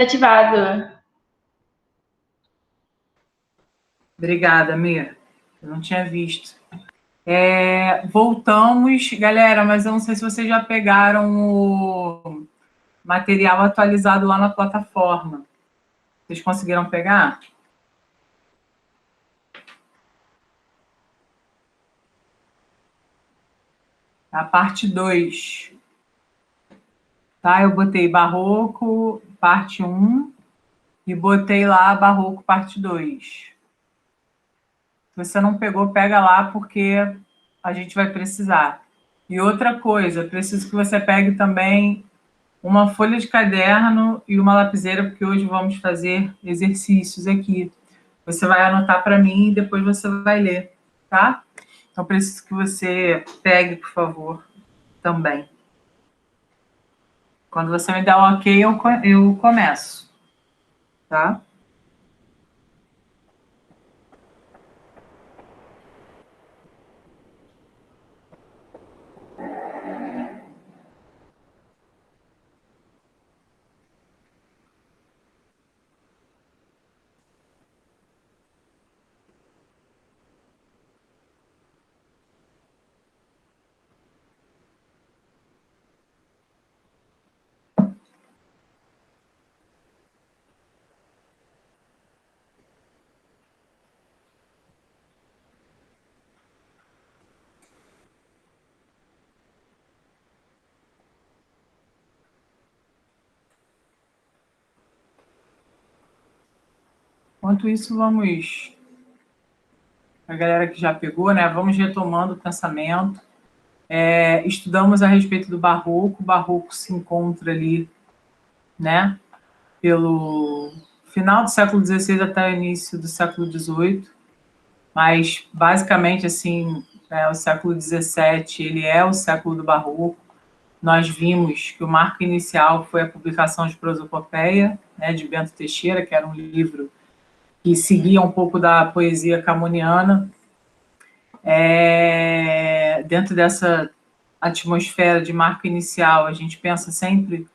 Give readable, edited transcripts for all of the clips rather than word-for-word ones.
Ativado. Obrigada, Mir. Eu não tinha visto. Voltamos, galera, mas eu não sei se vocês já pegaram o material atualizado lá na plataforma. Vocês conseguiram pegar? A parte 2. Tá? Eu botei Barroco, parte 1, e botei lá Barroco, parte 2. Se você não pegou, pega lá, porque a gente vai precisar. E outra coisa, preciso que você pegue também uma folha de caderno e uma lapiseira, porque hoje vamos fazer exercícios aqui. Você vai anotar para mim e depois você vai ler, tá? Então, preciso que você pegue, por favor, também. Quando você me der o ok, eu começo, tá? Enquanto isso, vamos... A galera que já pegou, né? Vamos retomando o pensamento. Estudamos a respeito do Barroco. O Barroco se encontra ali, né? Pelo final do século XVI até o início do século XVIII. Mas, basicamente, assim, o século XVII, ele é o século do Barroco. Nós vimos que o marco inicial foi a publicação de Prosopopeia, né, de Bento Teixeira, que era um livro que seguia um pouco da poesia camoniana. Dentro dessa atmosfera de marco inicial, a gente pensa sempre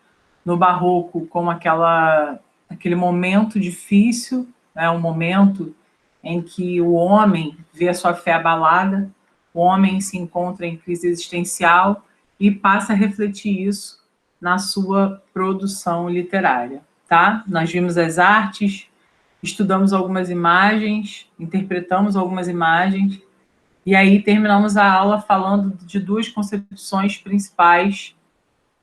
no Barroco como aquele momento difícil, né, um momento em que o homem vê a sua fé abalada, o homem se encontra em crise existencial e passa a refletir isso na sua produção literária, tá? Nós vimos as artes, estudamos algumas imagens, interpretamos algumas imagens, e aí terminamos a aula falando de duas concepções principais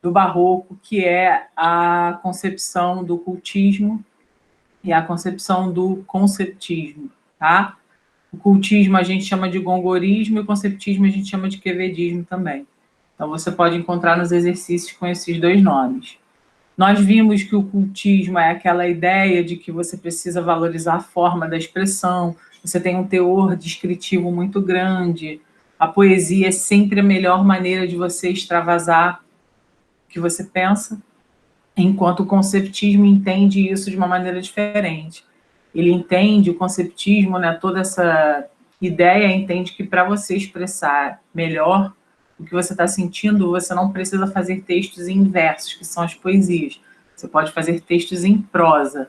do Barroco, que é a concepção do cultismo e a concepção do conceptismo, tá? O cultismo a gente chama de gongorismo e o conceptismo a gente chama de quevedismo também. Então, você pode encontrar nos exercícios com esses dois nomes. Nós vimos que o cultismo é aquela ideia de que você precisa valorizar a forma da expressão, você tem um teor descritivo muito grande, a poesia é sempre a melhor maneira de você extravasar o que você pensa, enquanto o conceptismo entende isso de uma maneira diferente. Ele entende o conceptismo, né, toda essa ideia, entende que para você expressar melhor o que você está sentindo, você não precisa fazer textos em versos, que são as poesias. Você pode fazer textos em prosa,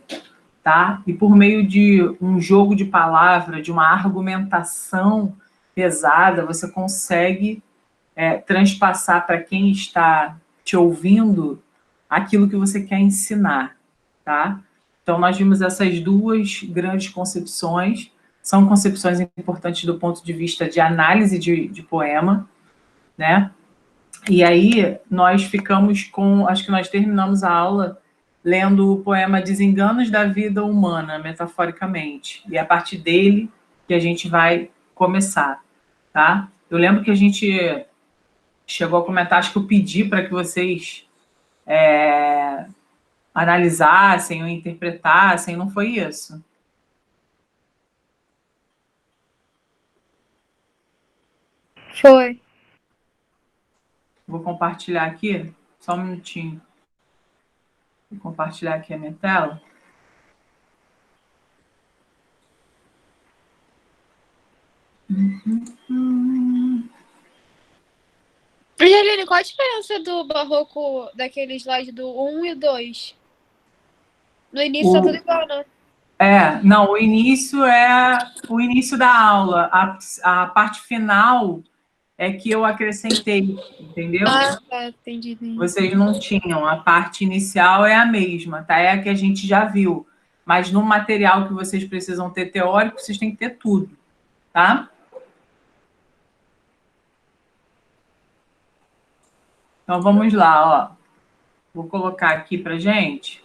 tá? E por meio de um jogo de palavra, de uma argumentação pesada, você consegue transpassar para quem está te ouvindo aquilo que você quer ensinar, tá? Então, nós vimos essas duas grandes concepções, são concepções importantes do ponto de vista de análise de poema, né? E aí, nós ficamos com... Acho que nós terminamos a aula lendo o poema Desenganos da Vida Humana, metaforicamente. E é a partir dele que a gente vai começar, tá? Eu lembro que a gente chegou a comentar, acho que eu pedi para que vocês analisassem ou interpretassem, não foi isso? Foi. Vou compartilhar aqui, só um minutinho. Vou compartilhar aqui a minha tela. Angelina, qual a diferença do Barroco, daquele slide do 1 e 2? No início tá tudo igual, né? Não, o início é o início da aula. A parte final é que eu acrescentei, entendeu? Ah, tá, entendi. Vocês não tinham. A parte inicial é a mesma, tá? É a que a gente já viu. Mas no material que vocês precisam ter teórico, vocês têm que ter tudo, tá? Então vamos lá, ó. Vou colocar aqui para gente.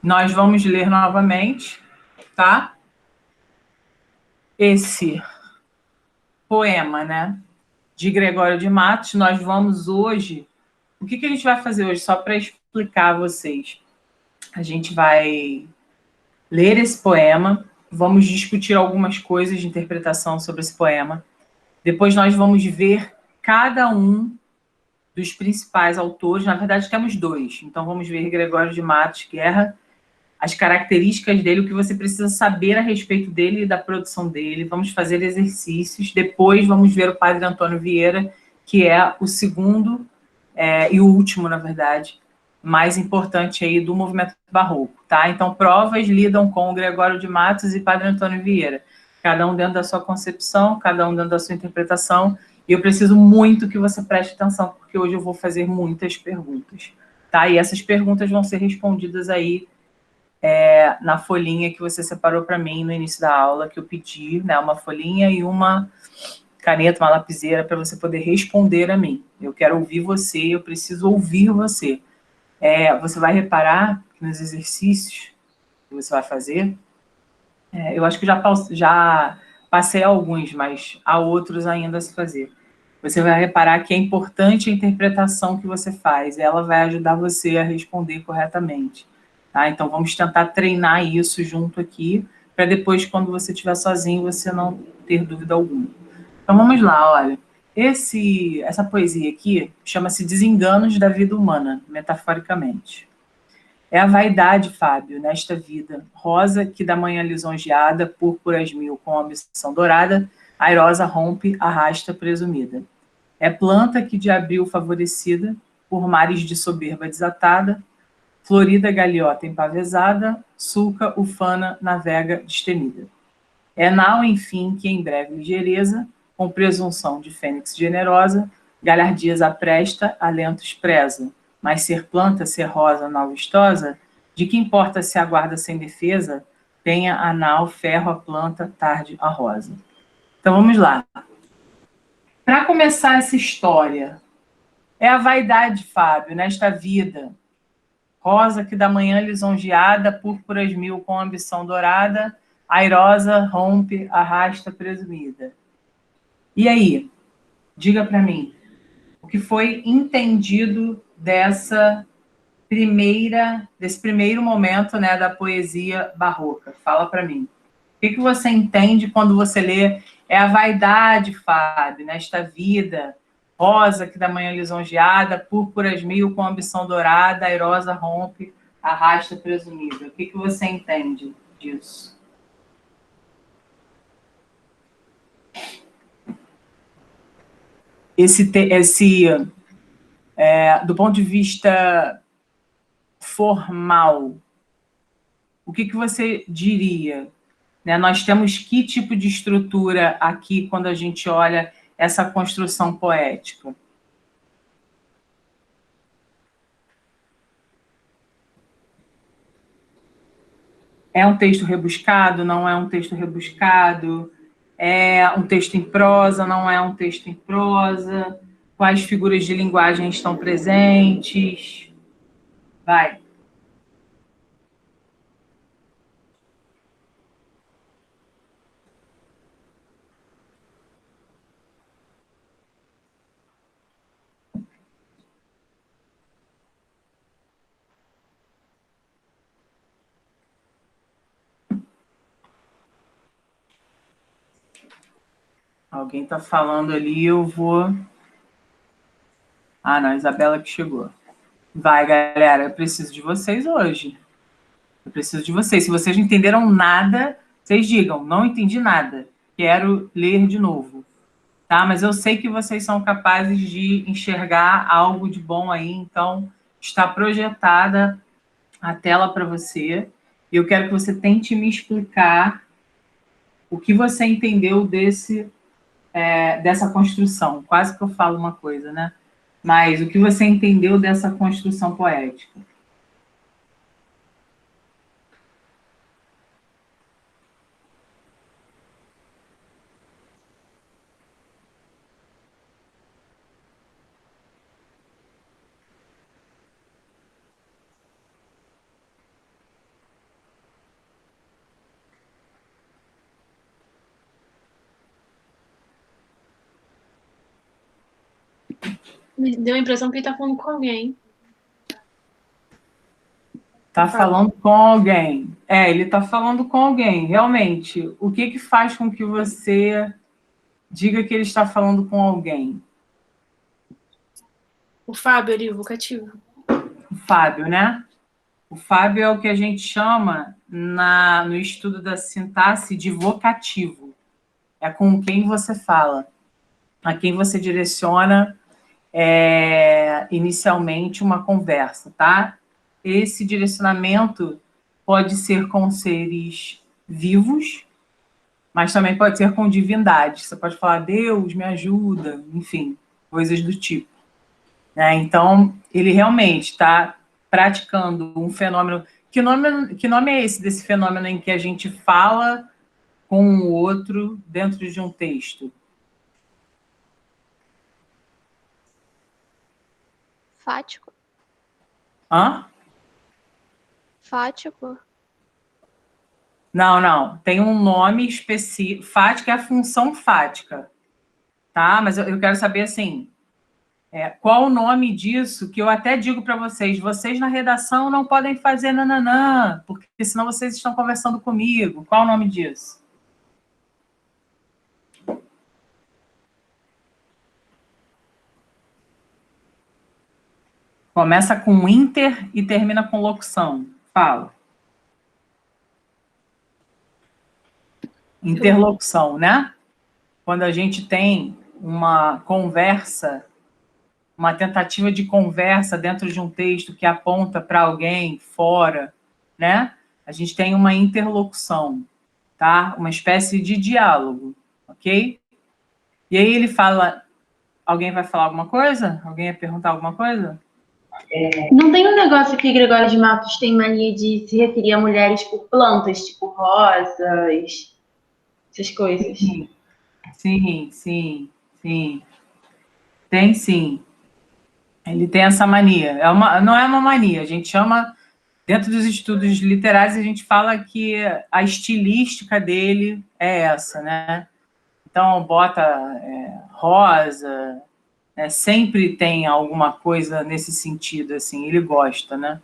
Nós vamos ler novamente, tá? Esse poema, né? De Gregório de Matos. Nós vamos hoje. O que a gente vai fazer hoje? Só para explicar a vocês. A gente vai ler esse poema, vamos discutir algumas coisas de interpretação sobre esse poema. Depois nós vamos ver cada um dos principais autores. Na verdade, temos dois. Então, vamos ver Gregório de Matos Guerra, as características dele, o que você precisa saber a respeito dele e da produção dele. Vamos fazer exercícios. Depois, vamos ver o Padre Antônio Vieira, que é o segundo e o último, na verdade, mais importante aí do movimento barroco, tá? Então, provas lidam com o Gregório de Matos e Padre Antônio Vieira, cada um dentro da sua concepção, cada um dentro da sua interpretação, e eu preciso muito que você preste atenção, porque hoje eu vou fazer muitas perguntas, tá? E essas perguntas vão ser respondidas aí na folhinha que você separou para mim no início da aula, que eu pedi, né? Uma folhinha e uma caneta, uma lapiseira, para você poder responder a mim. Eu quero ouvir você, eu preciso ouvir você. Você vai reparar que nos exercícios que você vai fazer, eu acho que já passei alguns, mas há outros ainda a se fazer. Você vai reparar que é importante a interpretação que você faz, ela vai ajudar você a responder corretamente. Tá? Então, vamos tentar treinar isso junto aqui, para depois, quando você estiver sozinho, você não ter dúvida alguma. Então, vamos lá, olha. Essa poesia aqui chama-se Desenganos da Vida Humana, metaforicamente. É a vaidade, Fábio, nesta vida, rosa que da manhã lisonjeada, púrpuras mil com ambição dourada, airosa rompe, arrasta presumida. É planta que de abril favorecida, por mares de soberba desatada, florida galeota empavesada, sulca ufana navega destemida. É nau, enfim, que em breve ligeireza, com presunção de fênix generosa, galhardias apresta, alentos preza, mas ser planta, ser rosa, nau vistosa, de que importa se aguarda sem defesa, tenha a nau, ferro a planta, tarde a rosa. Então vamos lá. Para começar essa história, é a vaidade, Fábio, nesta vida. Rosa que da manhã lisonjeada, púrpuras mil com ambição dourada, airosa, rompe, arrasta, presumida. E aí? Diga para mim, o que foi entendido desse primeiro momento, né, da poesia barroca? Fala para mim. O que você entende quando você lê é a vaidade, Fábio, nesta vida, rosa que da manhã lisonjeada, púrpuras mil com ambição dourada, airosa rompe, arrasta presumida. O que você entende disso? Do ponto de vista formal, o que você diria? Né? Nós temos que tipo de estrutura aqui quando a gente olha essa construção poética? É um texto rebuscado? Não é um texto rebuscado? É um texto em prosa? Não é um texto em prosa? Quais figuras de linguagem estão presentes? Vai. Alguém está falando ali, eu vou... Ah, não, a Isabela que chegou. Vai, galera, eu preciso de vocês hoje. Eu preciso de vocês. Se vocês não entenderam nada, vocês digam, não entendi nada. Quero ler de novo. Tá? Mas eu sei que vocês são capazes de enxergar algo de bom aí, então está projetada a tela para você. Eu quero que você tente me explicar o que você entendeu dessa construção. Quase que eu falo uma coisa, né? Mas o que você entendeu dessa construção poética? Me deu a impressão que ele tá falando com alguém. Tá falando com alguém. Ele tá falando com alguém, realmente. O que faz com que você diga que ele está falando com alguém? O Fábio ali, o vocativo. O Fábio, né? O Fábio é o que a gente chama no estudo da sintaxe de vocativo. É com quem você fala, a quem você direciona inicialmente uma conversa, tá? Esse direcionamento pode ser com seres vivos, mas também pode ser com divindade. Você pode falar, Deus, me ajuda, enfim, coisas do tipo. Então, ele realmente está praticando um fenômeno. Que nome é esse desse fenômeno em que a gente fala com o outro dentro de um texto? Fático. Hã? Fático. Não. Tem um nome específico. Fática é a função fática. Tá? Mas eu quero saber, assim, qual o nome disso, que eu até digo para vocês na redação não podem fazer nananã, porque senão vocês estão conversando comigo. Qual o nome disso? Começa com inter e termina com locução. Fala. Interlocução, né? Quando a gente tem uma conversa, uma tentativa de conversa dentro de um texto que aponta para alguém fora, né? A gente tem uma interlocução, tá? Uma espécie de diálogo, ok? E aí ele fala... Alguém vai falar alguma coisa? Alguém ia perguntar alguma coisa? Não tem um negócio que Gregório de Matos tem mania de se referir a mulheres por plantas, tipo rosas, essas coisas. Sim. Tem sim. Ele tem essa mania. Não é uma mania, a gente chama, dentro dos estudos literários, a gente fala que a estilística dele é essa, né? Então, bota rosa, sempre tem alguma coisa nesse sentido, assim, ele gosta, né?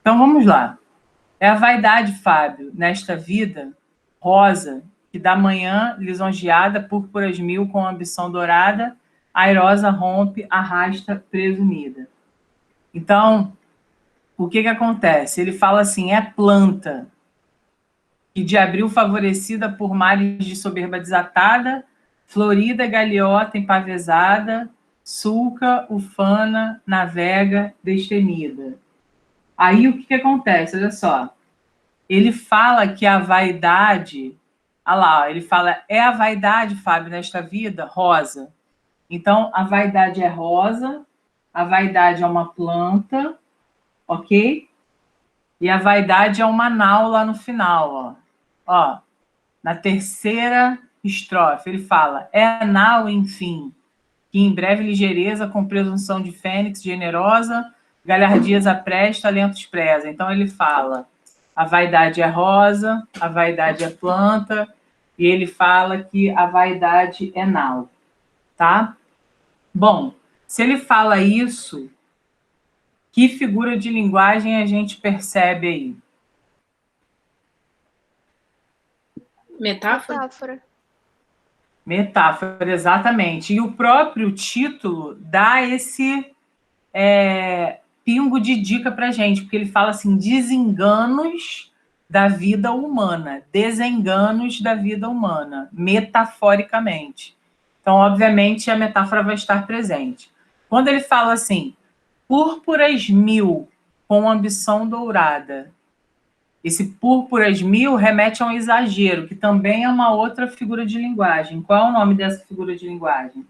Então, vamos lá. É a vaidade, Fábio, nesta vida, rosa, que da manhã, lisonjeada, púrpuras mil com ambição dourada, airosa rompe, arrasta, presumida. Então, o que acontece? Ele fala assim, é planta, que de abril favorecida por mares de soberba desatada, florida, galeota, empavesada, sulca, ufana, navega, destemida. Aí, o que acontece? Olha só. Ele fala que a vaidade... Olha lá, ele fala, é a vaidade, Fábio, nesta vida, rosa. Então, a vaidade é rosa, a vaidade é uma planta, ok? E a vaidade é uma nau lá no final, ó. Na terceira estrofe, ele fala, é a nau, enfim, que em breve ligeireza, com presunção de fênix generosa, galhardias apresta, alentos preza. Então, ele fala, a vaidade é rosa, a vaidade é planta, e ele fala que a vaidade é nau, tá? Bom, se ele fala isso, que figura de linguagem a gente percebe aí? Metáfora? Metáfora, exatamente. E o próprio título dá esse pingo de dica para a gente, porque ele fala assim, desenganos da vida humana, desenganos da vida humana, metaforicamente. Então, obviamente, a metáfora vai estar presente. Quando ele fala assim, púrpuras mil com ambição dourada. Esse púrpuras mil remete a um exagero, que também é uma outra figura de linguagem. Qual é o nome dessa figura de linguagem?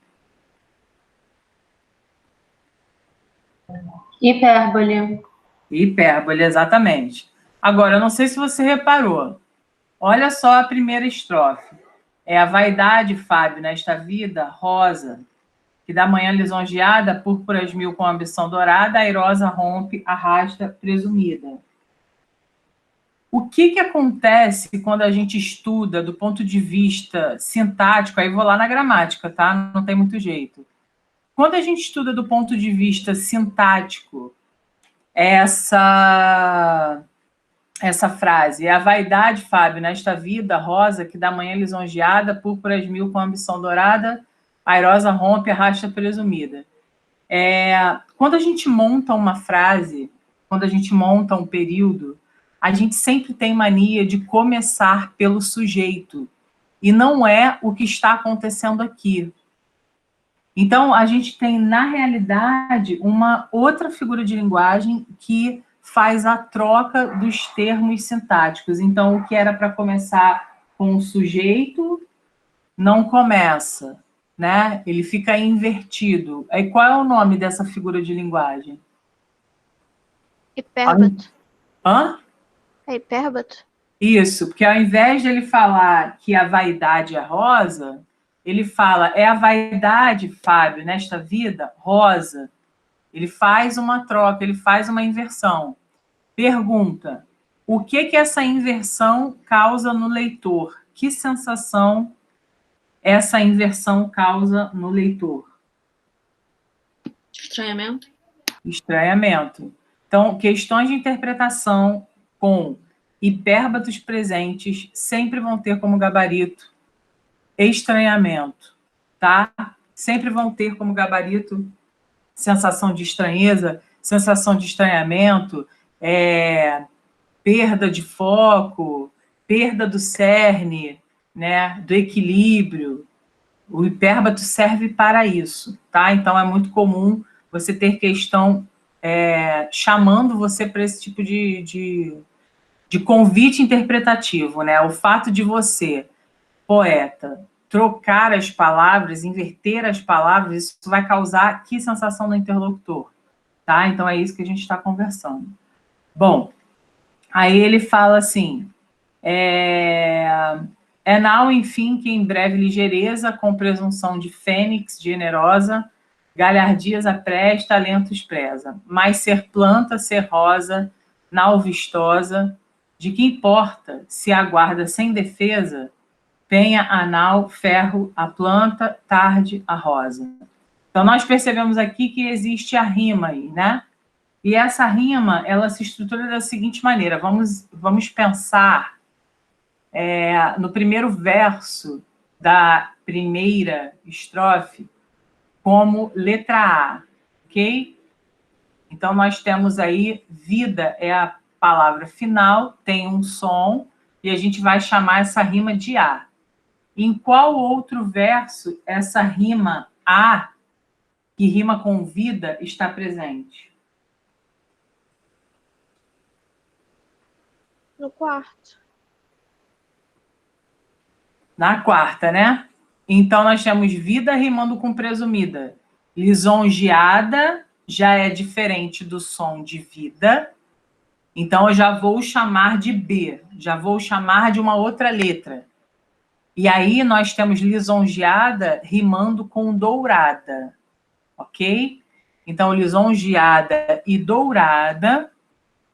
Hipérbole. Hipérbole, exatamente. Agora, eu não sei se você reparou. Olha só a primeira estrofe. É a vaidade, Fábio, nesta vida, rosa, que da manhã lisonjeada, púrpuras mil com ambição dourada, airosa rompe, arrasta, presumida. O que acontece quando a gente estuda do ponto de vista sintático? Aí vou lá na gramática, tá? Não tem muito jeito. Quando a gente estuda do ponto de vista sintático, essa frase, é a vaidade, Fábio, nesta vida rosa, que da manhã lisonjeada, púrpuras mil com ambição dourada, airosa rompe, arrasta presumida. Quando a gente monta uma frase, quando a gente monta um período, a gente sempre tem mania de começar pelo sujeito, e não é o que está acontecendo aqui. Então, a gente tem, na realidade, uma outra figura de linguagem que faz a troca dos termos sintáticos. Então, o que era para começar com o sujeito, não começa, né? Ele fica invertido. Aí, qual é o nome dessa figura de linguagem? Hipérbato. Hã? É hipérbato? Isso, porque ao invés de ele falar que a vaidade é rosa, ele fala, é a vaidade, Fábio, nesta vida, rosa. Ele faz uma troca, ele faz uma inversão. Pergunta, o que essa inversão causa no leitor? Que sensação essa inversão causa no leitor? Estranhamento. Estranhamento. Então, questões de interpretação com hipérbatos presentes sempre vão ter como gabarito estranhamento, tá? Sempre vão ter como gabarito sensação de estranheza, sensação de estranhamento, perda de foco, perda do cerne, né, do equilíbrio. O hipérbato serve para isso, tá? Então, é muito comum você ter questão chamando você para esse tipo de convite interpretativo, né? O fato de você, poeta, trocar as palavras, inverter as palavras, isso vai causar que sensação no interlocutor, tá? Então, é isso que a gente está conversando. Bom, aí ele fala assim, nau, enfim, que em breve ligeireza, com presunção de fênix generosa, galhardias apresta, talentos preza, mas ser planta, ser rosa, nau vistosa, de que importa se aguarda sem defesa, penha a nau, ferro, a planta, tarde, a rosa. Então, nós percebemos aqui que existe a rima aí, né? E essa rima, ela se estrutura da seguinte maneira. Vamos pensar no primeiro verso da primeira estrofe como letra A, ok? Então, nós temos aí, vida é a palavra final, tem um som, e a gente vai chamar essa rima de A. Em qual outro verso essa rima A, que rima com vida, está presente? No quarto. Na quarta, né? Então, nós temos vida rimando com presumida. Lisonjeada já é diferente do som de vida. Então, eu já vou chamar de B, já vou chamar de uma outra letra. E aí, nós temos lisonjeada rimando com dourada, ok? Então, lisonjeada e dourada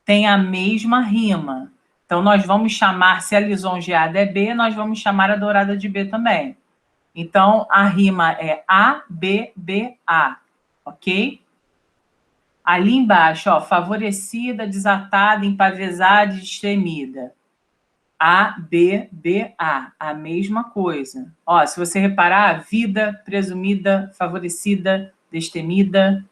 têm a mesma rima. Então, nós vamos chamar, se a lisonjeada é B, nós vamos chamar a dourada de B também. Então, a rima é A, B, B, A, ok? Ali embaixo, ó, favorecida, desatada, empavesada e destemida. A, B, B, a mesma coisa. Ó, se você reparar, vida, presumida, favorecida, destemida,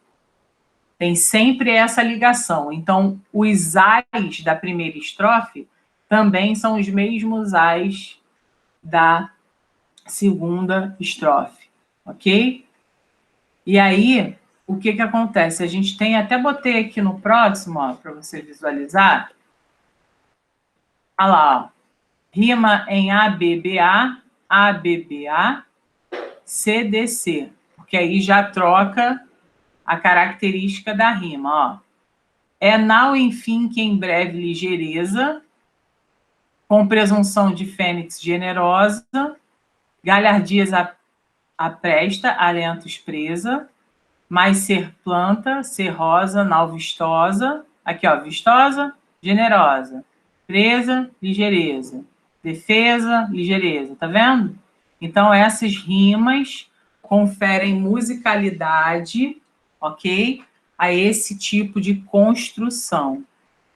tem sempre essa ligação. Então, os ais da primeira estrofe também são os mesmos ais da segunda estrofe, ok? E aí, o que acontece? A gente tem, até botei aqui no próximo, ó, para você visualizar. Olha lá, ó. Rima em ABBA, ABBA, CDC, porque aí já troca a característica da rima, ó. É nau, enfim, que em breve ligeireza, com presunção de fênix generosa, galhardias apresta, alentos presa, mas ser planta, ser rosa, nau vistosa, aqui ó, vistosa, generosa, presa, ligeireza, defesa, ligeireza, tá vendo? Então essas rimas conferem musicalidade, ok? A esse tipo de construção,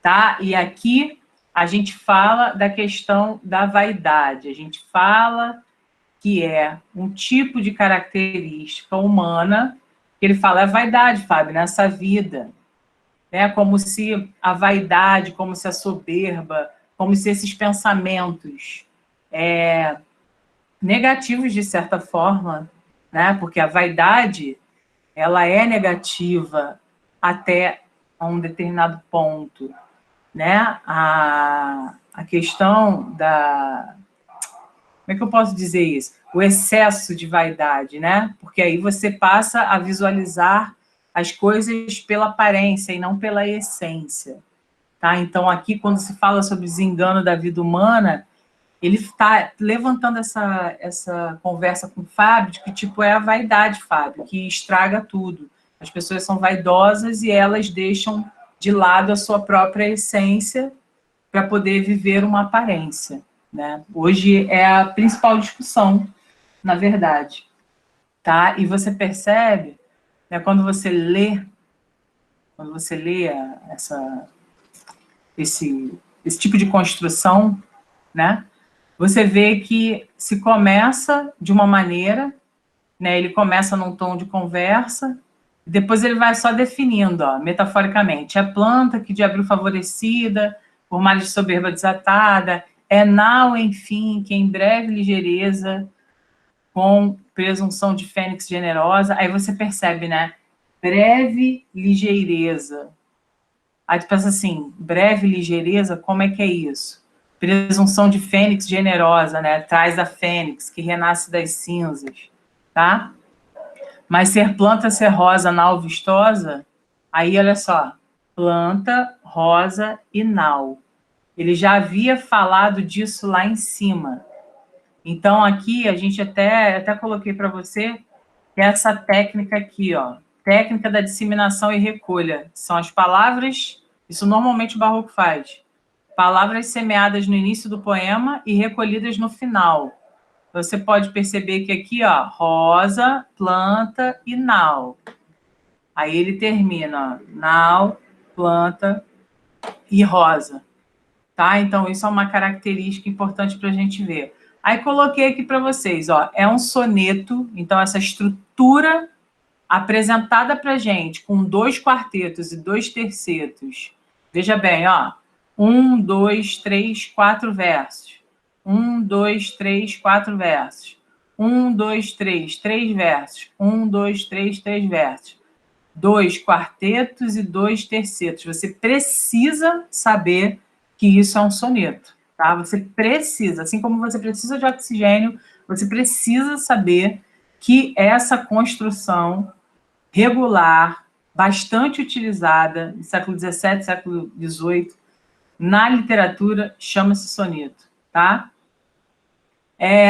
tá? E aqui a gente fala da questão da vaidade, a gente fala que é um tipo de característica humana, que ele fala, é vaidade, Fábio, nessa vida, né? Como se a vaidade, como se a soberba, como se esses pensamentos negativos, de certa forma, né? Porque a vaidade, ela é negativa até a um determinado ponto, né? A questão da... Como é que eu posso dizer isso? O excesso de vaidade, né? Porque aí você passa a visualizar as coisas pela aparência e não pela essência, tá? Então, aqui, quando se fala sobre desengano da vida humana, ele está levantando essa conversa com o Fábio, de que tipo é a vaidade, Fábio, que estraga tudo. As pessoas são vaidosas e elas deixam de lado a sua própria essência para poder viver uma aparência, né? Hoje é a principal discussão, na verdade, tá? E você percebe, né, quando você lê esse tipo de construção, né? Você vê que se começa de uma maneira, né? Ele começa num tom de conversa, depois ele vai só definindo, ó, metaforicamente. É planta que de abril favorecida, por males de soberba desatada, é nau, enfim, que em breve ligeireza, com presunção de fênix generosa. Aí você percebe, né? Breve ligeireza. Aí tu pensa assim, breve ligeireza, como é que é isso? Presunção de fênix generosa, né? Traz a fênix, que renasce das cinzas, tá? Mas ser planta, ser rosa, nau vistosa, aí olha só, planta, rosa e nau. Ele já havia falado disso lá em cima. Então, aqui, a gente até coloquei para você que essa técnica aqui, ó, técnica da disseminação e recolha, são as palavras, isso normalmente o Barroco faz, palavras semeadas no início do poema e recolhidas no final. Você pode perceber que aqui, ó, rosa, planta e nau. Aí ele termina, ó, nau, planta e rosa. Tá? Então, isso é uma característica importante para a gente ver. Aí coloquei aqui para vocês, ó, é um soneto, então essa estrutura apresentada para a gente com 2 quartetos e 2 tercetos. Veja bem, ó, 1, 2, 3, 4 versos. 1, 2, 3, 4 versos. 1, 2, 3, 3 versos. 1, 2, 3, 3 versos. 2 quartetos e 2 tercetos. Você precisa saber que isso é um soneto, tá? Você precisa, assim como você precisa de oxigênio, você precisa saber que essa construção regular, bastante utilizada no século XVII, século XVIII, na literatura, chama-se soneto, tá?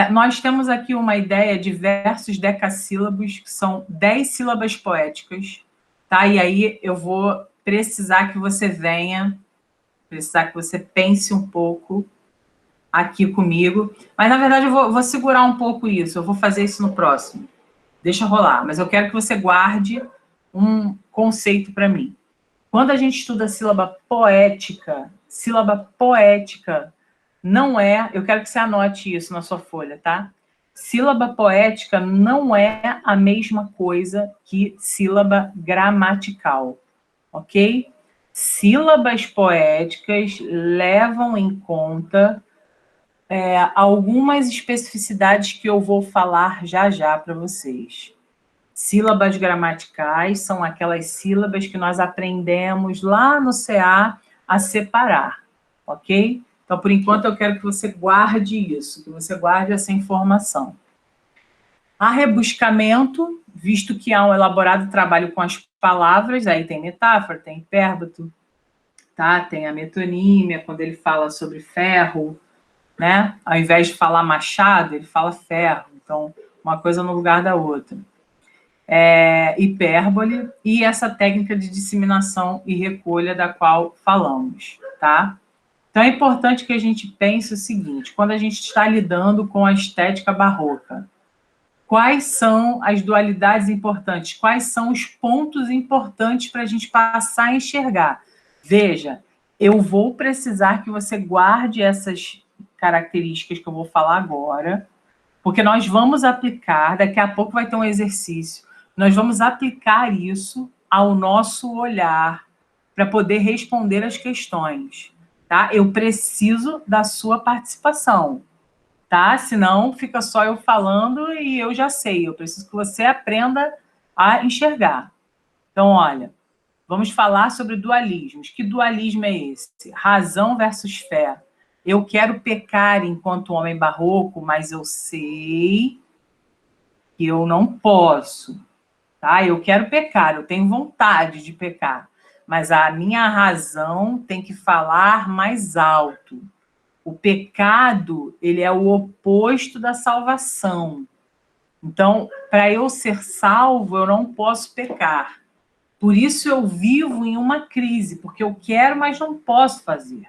Nós temos aqui uma ideia de versos decassílabos, que são 10 sílabas poéticas, tá? E aí eu vou precisar que você venha, precisar que você pense um pouco aqui comigo. Mas, na verdade, eu vou segurar um pouco isso, eu vou fazer isso no próximo. Deixa rolar, mas eu quero que você guarde um conceito para mim. Quando a gente estuda sílaba poética não é... Eu quero que você anote isso na sua folha, tá? Sílaba poética não é a mesma coisa que sílaba gramatical, ok? Sílabas poéticas levam em conta algumas especificidades que eu vou falar já para vocês. Sílabas gramaticais são aquelas sílabas que nós aprendemos lá no CA a separar, ok? Então, por enquanto, eu quero que você guarde isso, que você guarde essa informação. Há rebuscamento, visto que há um elaborado trabalho com as palavras, aí tem metáfora, tem hipérbato, tá? Tem a metonímia, quando ele fala sobre ferro, né? Ao invés de falar machado, ele fala ferro. Então, uma coisa no lugar da outra. Hipérbole e essa técnica de disseminação e recolha da qual falamos, tá? Então, é importante que a gente pense o seguinte, quando a gente está lidando com a estética barroca, quais são as dualidades importantes? Quais são os pontos importantes para a gente passar a enxergar? Veja, eu vou precisar que você guarde essas características que eu vou falar agora, porque nós vamos aplicar, daqui a pouco vai ter um exercício, nós vamos aplicar isso ao nosso olhar para poder responder as questões, tá? Eu preciso da sua participação, tá? Senão fica só eu falando e eu já sei, eu preciso que você aprenda a enxergar. Então, olha, vamos falar sobre dualismos. Que dualismo é esse? Razão versus fé. Eu quero pecar enquanto homem barroco, mas eu sei que eu não posso, tá? Eu quero pecar, eu tenho vontade de pecar, mas a minha razão tem que falar mais alto. O pecado, ele é o oposto da salvação. Então, para eu ser salvo, eu não posso pecar. Por isso eu vivo em uma crise, porque eu quero, mas não posso fazer,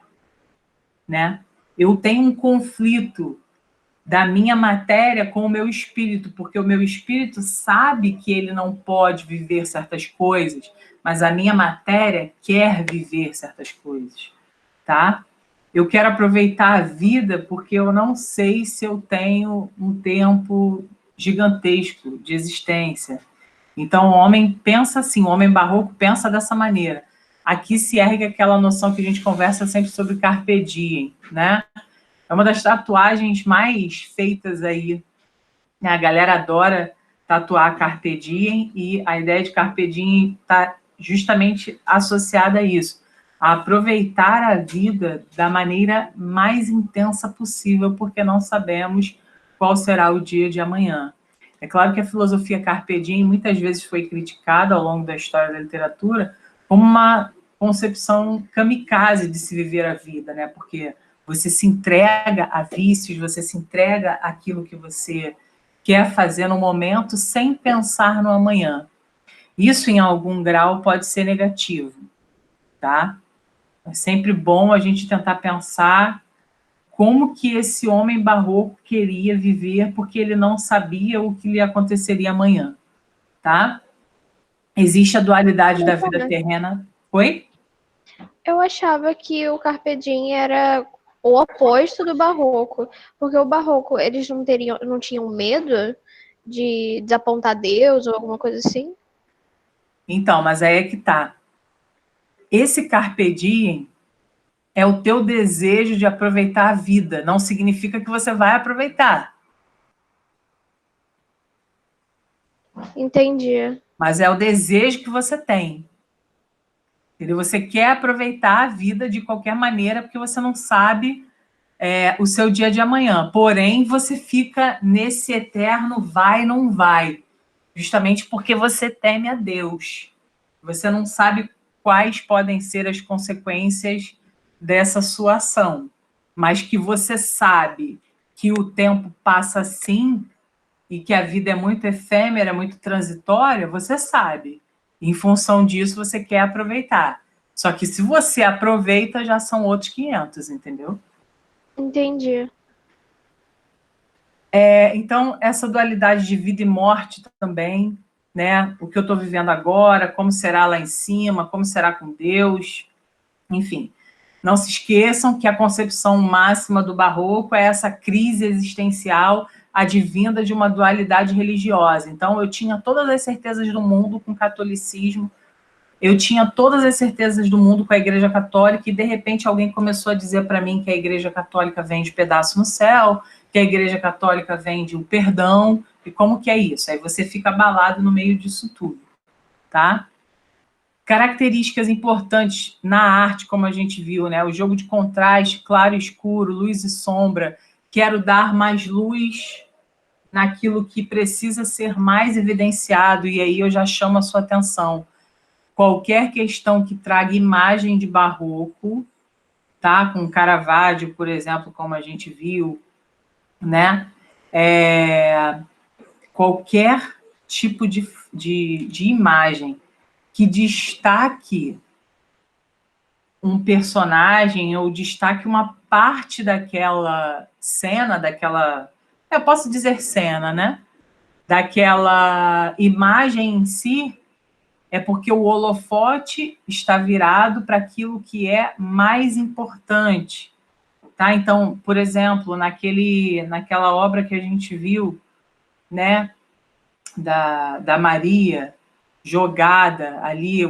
né? Eu tenho um conflito da minha matéria com o meu espírito, porque o meu espírito sabe que ele não pode viver certas coisas, mas a minha matéria quer viver certas coisas, tá? Eu quero aproveitar a vida porque eu não sei se eu tenho um tempo gigantesco de existência. Então, o homem pensa assim, o homem barroco pensa dessa maneira. Aqui se ergue aquela noção que a gente conversa sempre sobre carpe diem, né? É uma das tatuagens mais feitas aí. A galera adora tatuar carpe diem e a ideia de carpe diem está justamente associada a isso. A aproveitar a vida da maneira mais intensa possível, porque não sabemos qual será o dia de amanhã. É claro que a filosofia carpe diem muitas vezes foi criticada ao longo da história da literatura como uma concepção kamikaze de se viver a vida, né? Porque você se entrega a vícios, você se entrega àquilo que você quer fazer no momento sem pensar no amanhã. Isso, em algum grau, pode ser negativo, tá? É sempre bom a gente tentar pensar como que esse homem barroco queria viver, porque ele não sabia o que lhe aconteceria amanhã, tá? Existe a dualidade da vida terrena. Oi? Eu achava que o Carpe Diem era o oposto do barroco, porque o barroco, eles não tinham medo de desapontar Deus ou alguma coisa assim? Então, mas aí é que tá. Esse carpe diem é o teu desejo de aproveitar a vida, não significa que você vai aproveitar. Entendi. Mas é o desejo que você tem. Entendeu? Você quer aproveitar a vida de qualquer maneira, porque você não sabe o seu dia de amanhã. Porém, você fica nesse eterno vai, não vai. Justamente porque você teme a Deus. Você não sabe quais podem ser as consequências dessa sua ação. Mas que você sabe que o tempo passa assim e que a vida é muito efêmera, muito transitória, você sabe. Em função disso, você quer aproveitar. Só que se você aproveita, já são outros 500, entendeu? Entendi. Então, essa dualidade de vida e morte também, né? O que eu estou vivendo agora, como será lá em cima, como será com Deus, enfim. Não se esqueçam que a concepção máxima do barroco é essa crise existencial advinda de uma dualidade religiosa. Então, eu tinha todas as certezas do mundo com o catolicismo, eu tinha todas as certezas do mundo com a Igreja Católica, e de repente alguém começou a dizer para mim que a Igreja Católica vende pedaço no céu, que a Igreja Católica vende o perdão, e como que é isso? Aí você fica abalado no meio disso tudo, tá? Características importantes na arte, como a gente viu, né? O jogo de contraste, claro e escuro, luz e sombra. Quero dar mais luz naquilo que precisa ser mais evidenciado, e aí eu já chamo a sua atenção. Qualquer questão que traga imagem de barroco, tá? Com Caravaggio, por exemplo, como a gente viu, né? Qualquer tipo de imagem que destaque um personagem ou destaque uma parte daquela cena, eu posso dizer cena, né? Daquela imagem em si, é porque o holofote está virado para aquilo que é mais importante, tá? Então, por exemplo, naquela obra que a gente viu, né, da Maria jogada ali,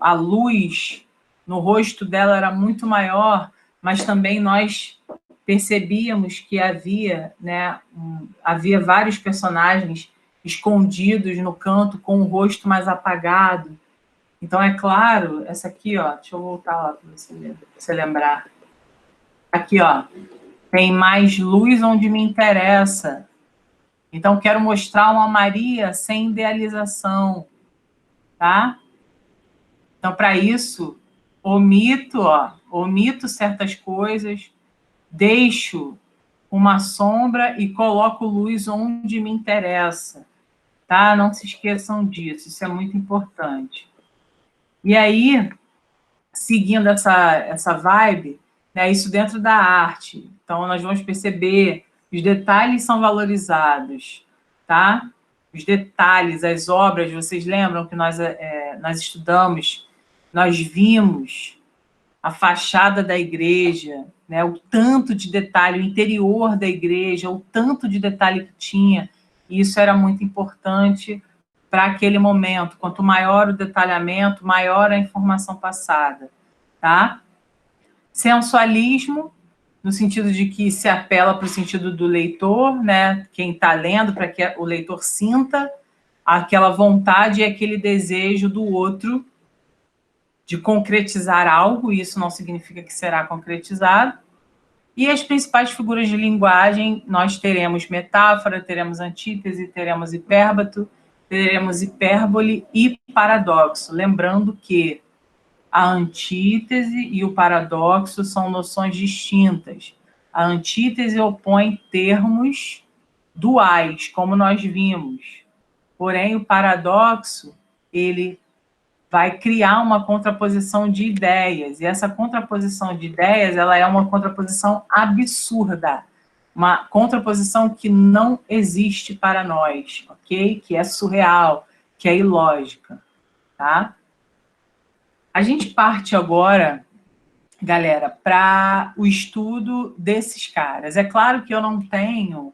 a luz no rosto dela era muito maior, mas também nós percebíamos que havia, né, havia vários personagens escondidos no canto com o rosto mais apagado. Então, é claro, essa aqui, ó, deixa eu voltar lá para você lembrar. Aqui, ó, tem mais luz onde me interessa. Então, quero mostrar uma Maria sem idealização, tá? Então, para isso, omito certas coisas, deixo uma sombra e coloco luz onde me interessa, tá? Não se esqueçam disso, isso é muito importante. E aí, seguindo essa vibe, né, isso dentro da arte. Então, nós vamos perceber que os detalhes são valorizados, tá? Os detalhes, as obras, vocês lembram que nós estudamos, nós vimos a fachada da igreja, né, o tanto de detalhe, o interior da igreja, o tanto de detalhe que tinha, e isso era muito importante para aquele momento. Quanto maior o detalhamento, maior a informação passada, tá? Sensualismo, no sentido de que se apela para o sentido do leitor, né? Quem está lendo, para que o leitor sinta aquela vontade e aquele desejo do outro de concretizar algo, e isso não significa que será concretizado. E as principais figuras de linguagem, nós teremos metáfora, teremos antítese, teremos hipérbato, teremos hipérbole e paradoxo. Lembrando que a antítese e o paradoxo são noções distintas. A antítese opõe termos duais, como nós vimos. Porém, o paradoxo, ele vai criar uma contraposição de ideias. E essa contraposição de ideias, ela é uma contraposição absurda. Uma contraposição que não existe para nós, ok? Que é surreal, que é ilógica, tá? A gente parte agora, galera, para o estudo desses caras. É claro que eu não tenho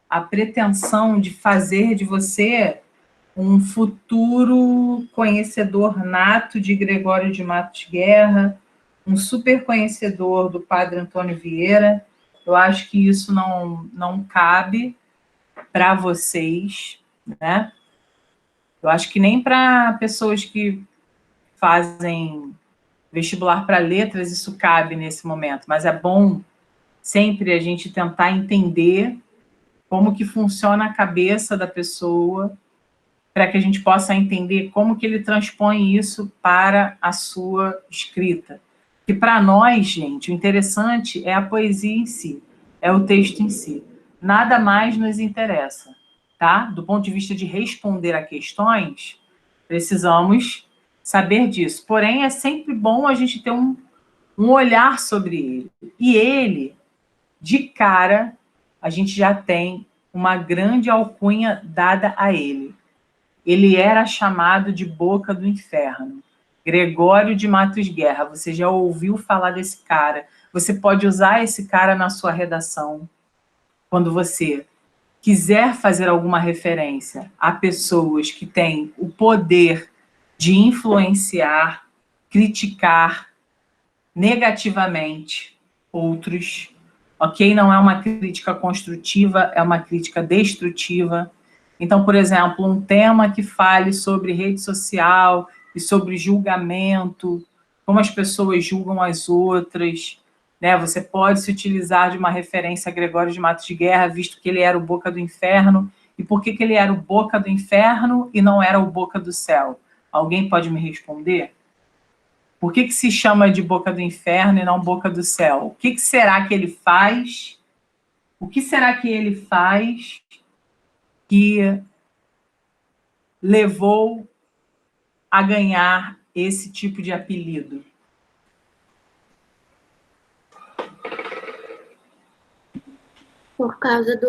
a pretensão de fazer de você um futuro conhecedor nato de Gregório de Matos Guerra, um super conhecedor do Padre Antônio Vieira. Eu acho que isso não cabe para vocês, né? Eu acho que nem para pessoas que fazem vestibular para letras isso cabe nesse momento, mas é bom sempre a gente tentar entender como que funciona a cabeça da pessoa, para que a gente possa entender como que ele transpõe isso para a sua escrita. Que para nós, gente, o interessante é a poesia em si, é o texto em si. Nada mais nos interessa, tá? Do ponto de vista de responder a questões, precisamos saber disso. Porém, é sempre bom a gente ter um olhar sobre ele. E ele, de cara, a gente já tem uma grande alcunha dada a ele. Ele era chamado de Boca do Inferno. Gregório de Matos Guerra. Você já ouviu falar desse cara? Você pode usar esse cara na sua redação. Quando você quiser fazer alguma referência a pessoas que têm o poder de influenciar, criticar negativamente outros, ok? Não é uma crítica construtiva, é uma crítica destrutiva. Então, por exemplo, um tema que fale sobre rede social e sobre julgamento, como as pessoas julgam as outras, né? Você pode se utilizar de uma referência a Gregório de Matos de Guerra, visto que ele era o Boca do Inferno. E por que ele era o Boca do Inferno e não era o Boca do Céu? Alguém pode me responder? Por que se chama de Boca do Inferno e não Boca do Céu? O que será que ele faz? O que será que ele faz que levou a ganhar esse tipo de apelido? Por causa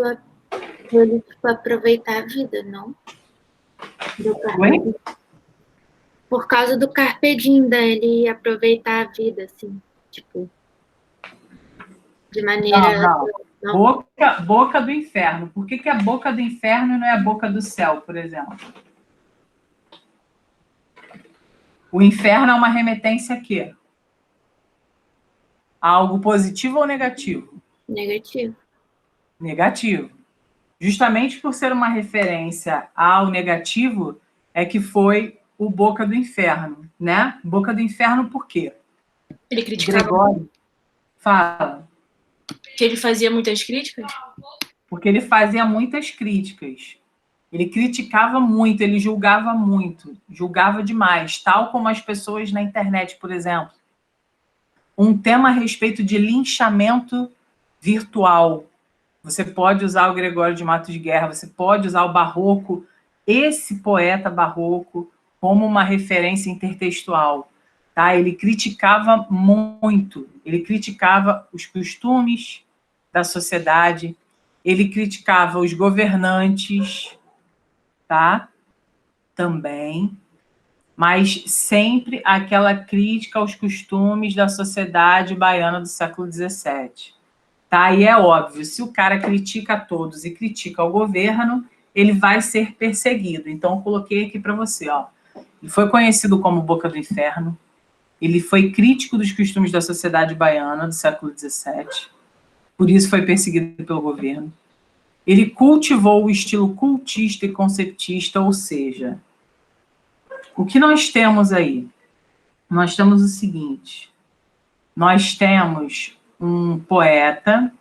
ele tipo, aproveitar a vida, não? Oi? Por causa do carpe diem dele aproveitar a vida, assim, tipo, de maneira... Não. Boca do Inferno. Por que é Boca do Inferno e não é a Boca do Céu, por exemplo? O inferno é uma remetência a quê? A algo positivo ou negativo? Negativo. Negativo. Justamente por ser uma referência ao negativo, é que foi o Boca do Inferno, né? Boca do Inferno por quê? Ele criticava... Gregório, fala. Que ele fazia muitas críticas? Porque ele fazia muitas críticas. Ele criticava muito, ele julgava muito, julgava demais, tal como as pessoas na internet, por exemplo. Um tema a respeito de linchamento virtual. Você pode usar o Gregório de Matos de Guerra, você pode usar o Barroco, esse poeta barroco, como uma referência intertextual. Tá? Ele criticava muito, ele criticava os costumes da sociedade, ele criticava os governantes, tá? Também, mas sempre aquela crítica aos costumes da sociedade baiana do século XVII. Tá? E é óbvio, se o cara critica a todos e critica o governo, ele vai ser perseguido. Então, eu coloquei aqui para você. Ó. Ele foi conhecido como Boca do Inferno, ele foi crítico dos costumes da sociedade baiana do século XVII, por isso foi perseguido pelo governo. Ele cultivou o estilo cultista e conceptista, ou seja, o que nós temos aí? Nós temos o seguinte, nós temos um poeta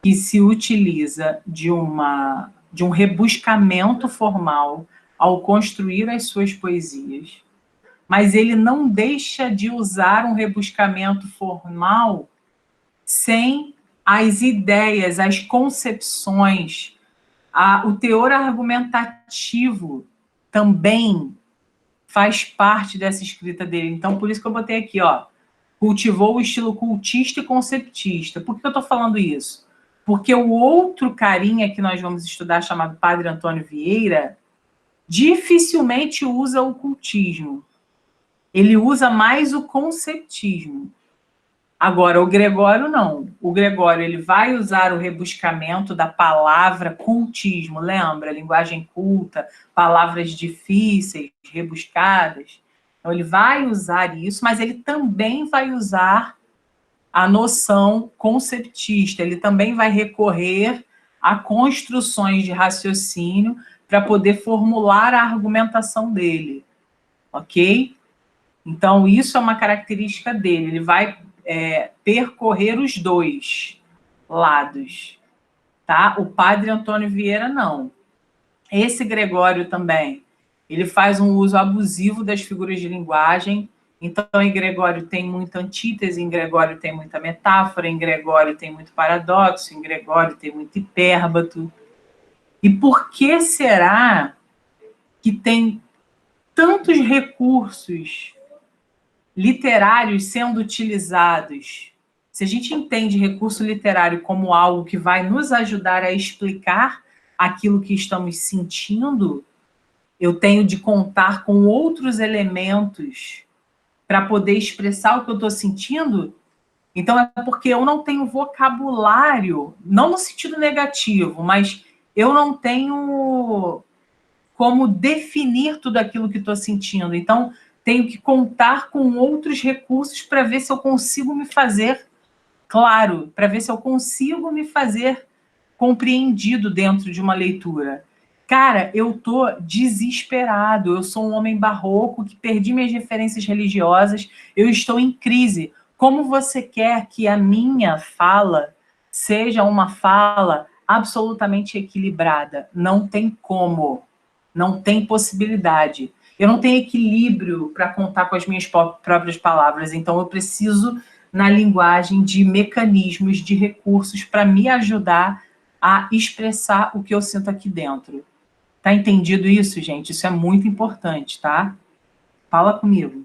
que se utiliza de um rebuscamento formal ao construir as suas poesias, mas ele não deixa de usar um rebuscamento formal sem as ideias, as concepções, o teor argumentativo também faz parte dessa escrita dele. Então, por isso que eu botei aqui, ó, cultivou o estilo cultista e conceptista. Por que eu estou falando isso? Porque o outro carinha que nós vamos estudar, chamado Padre Antônio Vieira, dificilmente usa o cultismo. Ele usa mais o conceptismo. Agora, o Gregório não. O Gregório ele vai usar o rebuscamento da palavra cultismo, lembra? Linguagem culta, palavras difíceis, rebuscadas. Então, ele vai usar isso, mas ele também vai usar a noção conceptista. Ele também vai recorrer a construções de raciocínio para poder formular a argumentação dele. Ok? Então, isso é uma característica dele. Ele vai percorrer os dois lados, tá? O Padre Antônio Vieira, não. Esse Gregório também, ele faz um uso abusivo das figuras de linguagem. Então, em Gregório tem muita antítese, em Gregório tem muita metáfora, em Gregório tem muito paradoxo, em Gregório tem muito hipérbato. E por que será que tem tantos recursos literários sendo utilizados? Se a gente entende recurso literário como algo que vai nos ajudar a explicar aquilo que estamos sentindo, eu tenho de contar com outros elementos para poder expressar o que eu estou sentindo. Então, é porque eu não tenho vocabulário, não no sentido negativo, mas eu não tenho como definir tudo aquilo que estou sentindo. Então, tenho que contar com outros recursos para ver se eu consigo me fazer claro, para ver se eu consigo me fazer compreendido dentro de uma leitura. Cara, eu tô desesperado, eu sou um homem barroco que perdi minhas referências religiosas, eu estou em crise. Como você quer que a minha fala seja uma fala absolutamente equilibrada? Não tem como, não tem possibilidade. Eu não tenho equilíbrio para contar com as minhas próprias palavras, então eu preciso na linguagem de mecanismos, de recursos para me ajudar a expressar o que eu sinto aqui dentro. Tá entendido isso, gente? Isso é muito importante, tá? Fala comigo.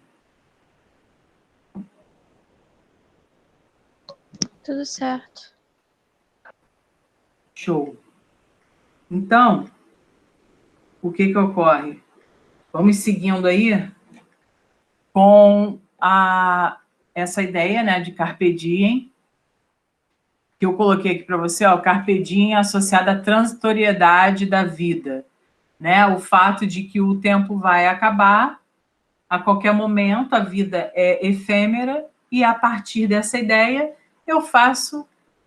Tudo certo. Show. Então, o que ocorre? Vamos seguindo aí com essa ideia, né, de Carpe Diem, que eu coloquei aqui para você, ó, Carpe Diem associada à transitoriedade da vida, né? O fato de que o tempo vai acabar a qualquer momento, a vida é efêmera, e a partir dessa ideia eu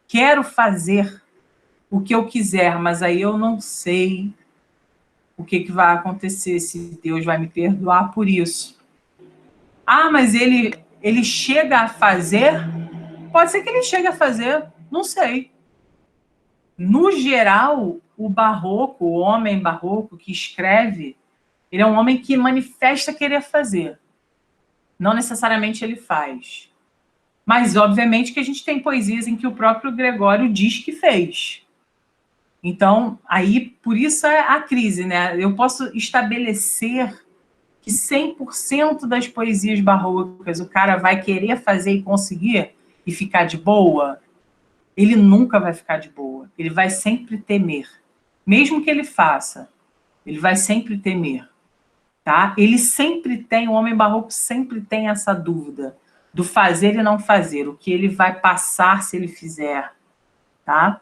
quero fazer o que eu quiser, mas aí eu não sei o que vai acontecer, se Deus vai me perdoar por isso. Ah, mas ele chega a fazer? Pode ser que ele chegue a fazer, não sei. No geral, o barroco, o homem barroco que escreve, ele é um homem que manifesta querer fazer. Não necessariamente ele faz. Mas, obviamente, que a gente tem poesias em que o próprio Gregório diz que fez. Então, aí, por isso é a crise, né? Eu posso estabelecer que 100% das poesias barrocas o cara vai querer fazer e conseguir e ficar de boa. Ele nunca vai ficar de boa. Ele vai sempre temer. Mesmo que ele faça, ele vai sempre temer. Tá? Ele sempre tem, o homem barroco sempre tem essa dúvida do fazer e não fazer, o que ele vai passar se ele fizer. Tá?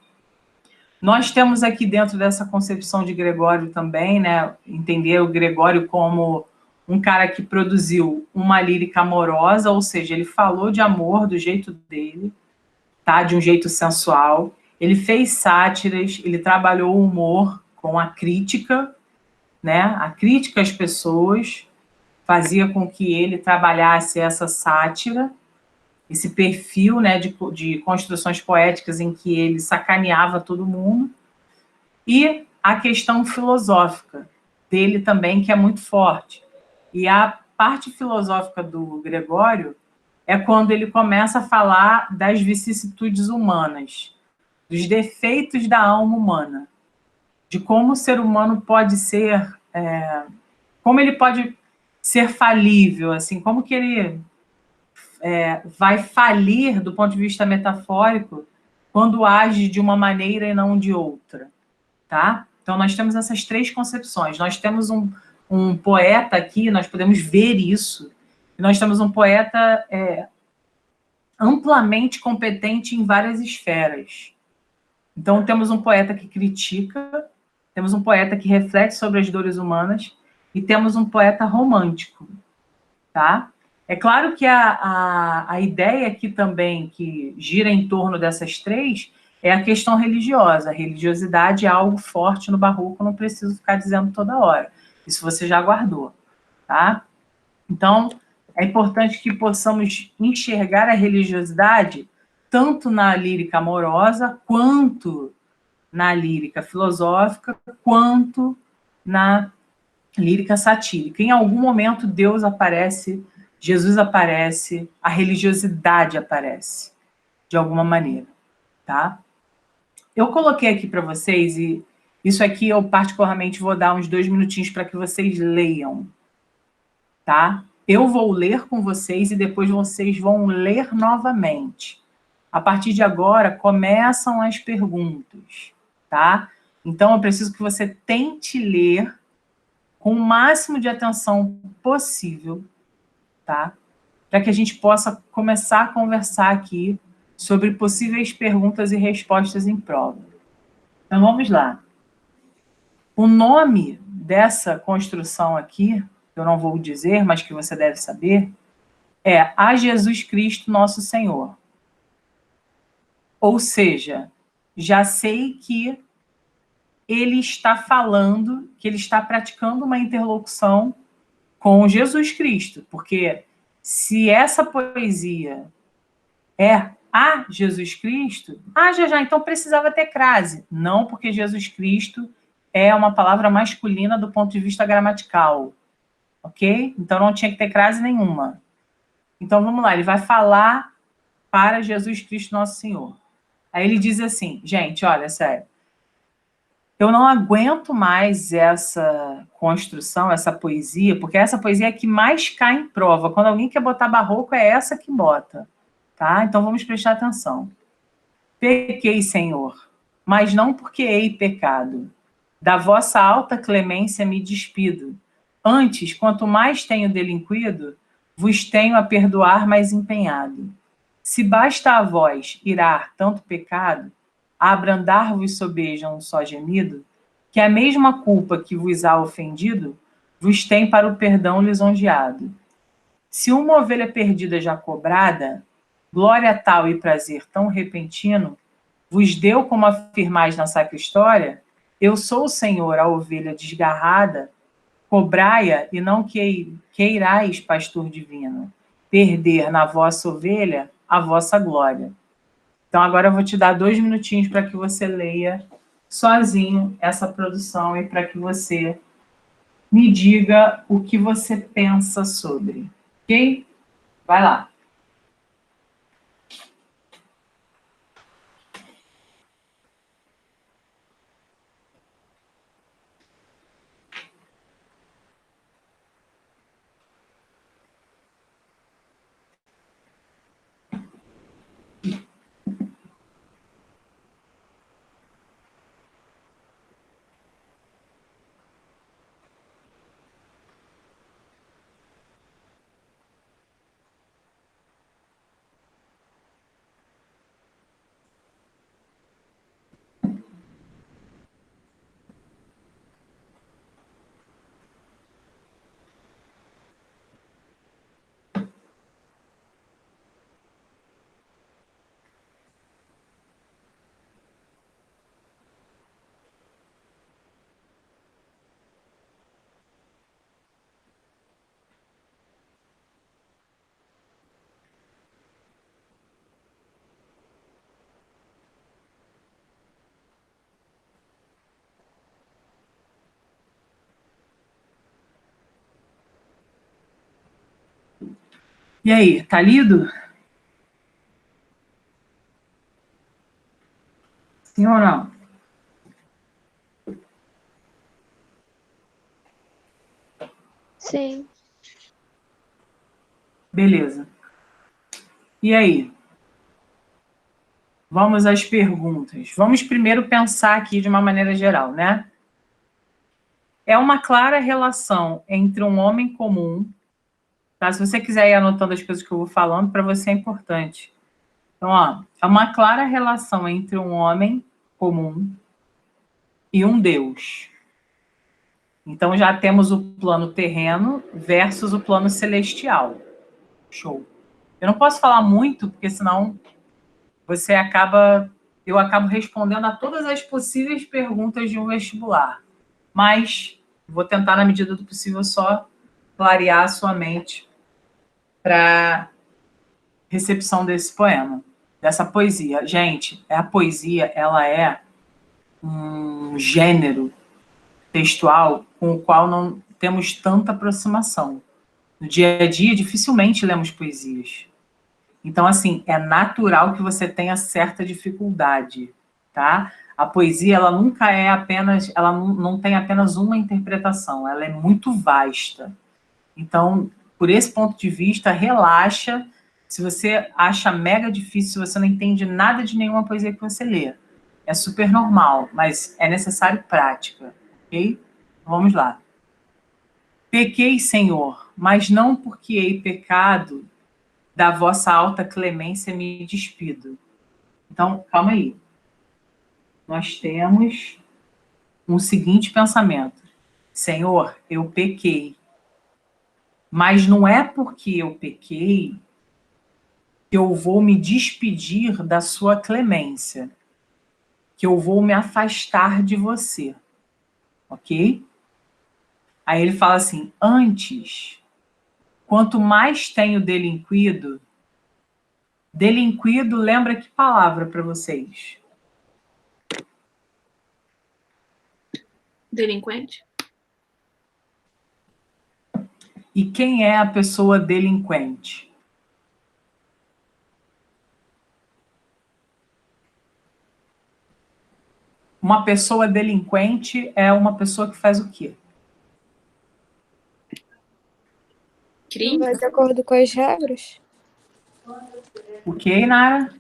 Nós temos aqui dentro dessa concepção de Gregório também, né, entender o Gregório como um cara que produziu uma lírica amorosa, ou seja, ele falou de amor do jeito dele, tá? De um jeito sensual. Ele fez sátiras, ele trabalhou o humor com a crítica, né? A crítica às pessoas fazia com que ele trabalhasse essa sátira, esse perfil, né, de construções poéticas em que ele sacaneava todo mundo. E a questão filosófica dele também, que é muito forte. E a parte filosófica do Gregório é quando ele começa a falar das vicissitudes humanas, dos defeitos da alma humana, de como o ser humano pode ser, como ele pode ser falível, assim, como que ele vai falir do ponto de vista metafórico quando age de uma maneira e não de outra, tá? Então, nós temos essas três concepções. Nós temos um poeta aqui, nós podemos ver isso, e nós temos um poeta amplamente competente em várias esferas. Então, temos um poeta que critica, temos um poeta que reflete sobre as dores humanas e temos um poeta romântico, tá? É claro que a ideia aqui também, que gira em torno dessas três, é a questão religiosa. A religiosidade é algo forte no barroco, não preciso ficar dizendo toda hora. Isso você já guardou, tá? Então, é importante que possamos enxergar a religiosidade tanto na lírica amorosa, quanto na lírica filosófica, quanto na lírica satírica. Em algum momento, Deus aparece, Jesus aparece, a religiosidade aparece, de alguma maneira, tá? Eu coloquei aqui para vocês, e isso aqui eu particularmente vou dar uns 2 minutinhos para que vocês leiam, tá? Eu vou ler com vocês e depois vocês vão ler novamente. A partir de agora, começam as perguntas, tá? Então, eu preciso que você tente ler com o máximo de atenção possível, tá? Para que a gente possa começar a conversar aqui sobre possíveis perguntas e respostas em prova. Então, vamos lá. O nome dessa construção aqui, eu não vou dizer, mas que você deve saber, é A Jesus Cristo Nosso Senhor. Ou seja, já sei que ele está falando, que ele está praticando uma interlocução com Jesus Cristo, porque se essa poesia é a Jesus Cristo, já, então precisava ter crase. Não, porque Jesus Cristo é uma palavra masculina do ponto de vista gramatical, ok? Então não tinha que ter crase nenhuma. Então vamos lá, ele vai falar para Jesus Cristo Nosso Senhor. Aí ele diz assim, gente, olha, sério, eu não aguento mais essa construção, essa poesia, porque essa poesia é a que mais cai em prova. Quando alguém quer botar barroco, é essa que bota. Tá? Então vamos prestar atenção. Pequei, Senhor, mas não porque hei pecado. Da vossa alta clemência me despido. Antes, quanto mais tenho delinquido, vos tenho a perdoar mais empenhado. Se basta a vós irar tanto pecado, a abrandar-vos sobeja um só gemido, que a mesma culpa que vos há ofendido, vos tem para o perdão lisonjeado. Se uma ovelha perdida já cobrada, glória tal e prazer tão repentino, vos deu como afirmais na sacra história, eu sou o Senhor, a ovelha desgarrada, cobrai-a e não queirais, pastor divino, perder na vossa ovelha a vossa glória. Então, agora eu vou te dar 2 minutinhos para que você leia sozinho essa produção e para que você me diga o que você pensa sobre. Ok? Vai lá. E aí, tá lido? Sim ou não? Sim. Beleza. E aí? Vamos às perguntas. Vamos primeiro pensar aqui de uma maneira geral, né? É uma clara relação entre um homem comum, tá? Se você quiser ir anotando as coisas que eu vou falando, para você é importante. Então, ó, é uma clara relação entre um homem comum e um Deus. Então, já temos o plano terreno versus o plano celestial. Show. Eu não posso falar muito, porque senão eu acabo respondendo a todas as possíveis perguntas de um vestibular. Mas vou tentar, na medida do possível, só clarear a sua mente para recepção desse poema, dessa poesia. Gente, a poesia, ela é um gênero textual com o qual não temos tanta aproximação. No dia a dia, dificilmente lemos poesias. Então, assim, é natural que você tenha certa dificuldade, tá? A poesia, ela nunca é apenas, ela não tem apenas uma interpretação, ela é muito vasta. Então, por esse ponto de vista, relaxa. Se você acha mega difícil, se você não entende nada de nenhuma poesia que você lê, é super normal, mas é necessário prática, ok? Vamos lá. Pequei, Senhor, mas não porque hei pecado, da vossa alta clemência me despido. Então, calma aí. Nós temos um seguinte pensamento. Senhor, eu pequei. Mas não é porque eu pequei que eu vou me despedir da sua clemência, que eu vou me afastar de você, ok? Aí ele fala assim, antes, quanto mais tenho delinquido, lembra que palavra para vocês? Delinquente? E quem é a pessoa delinquente? Uma pessoa delinquente é uma pessoa que faz o quê? Não Crime? vai de acordo com as regras? O quê, Nara?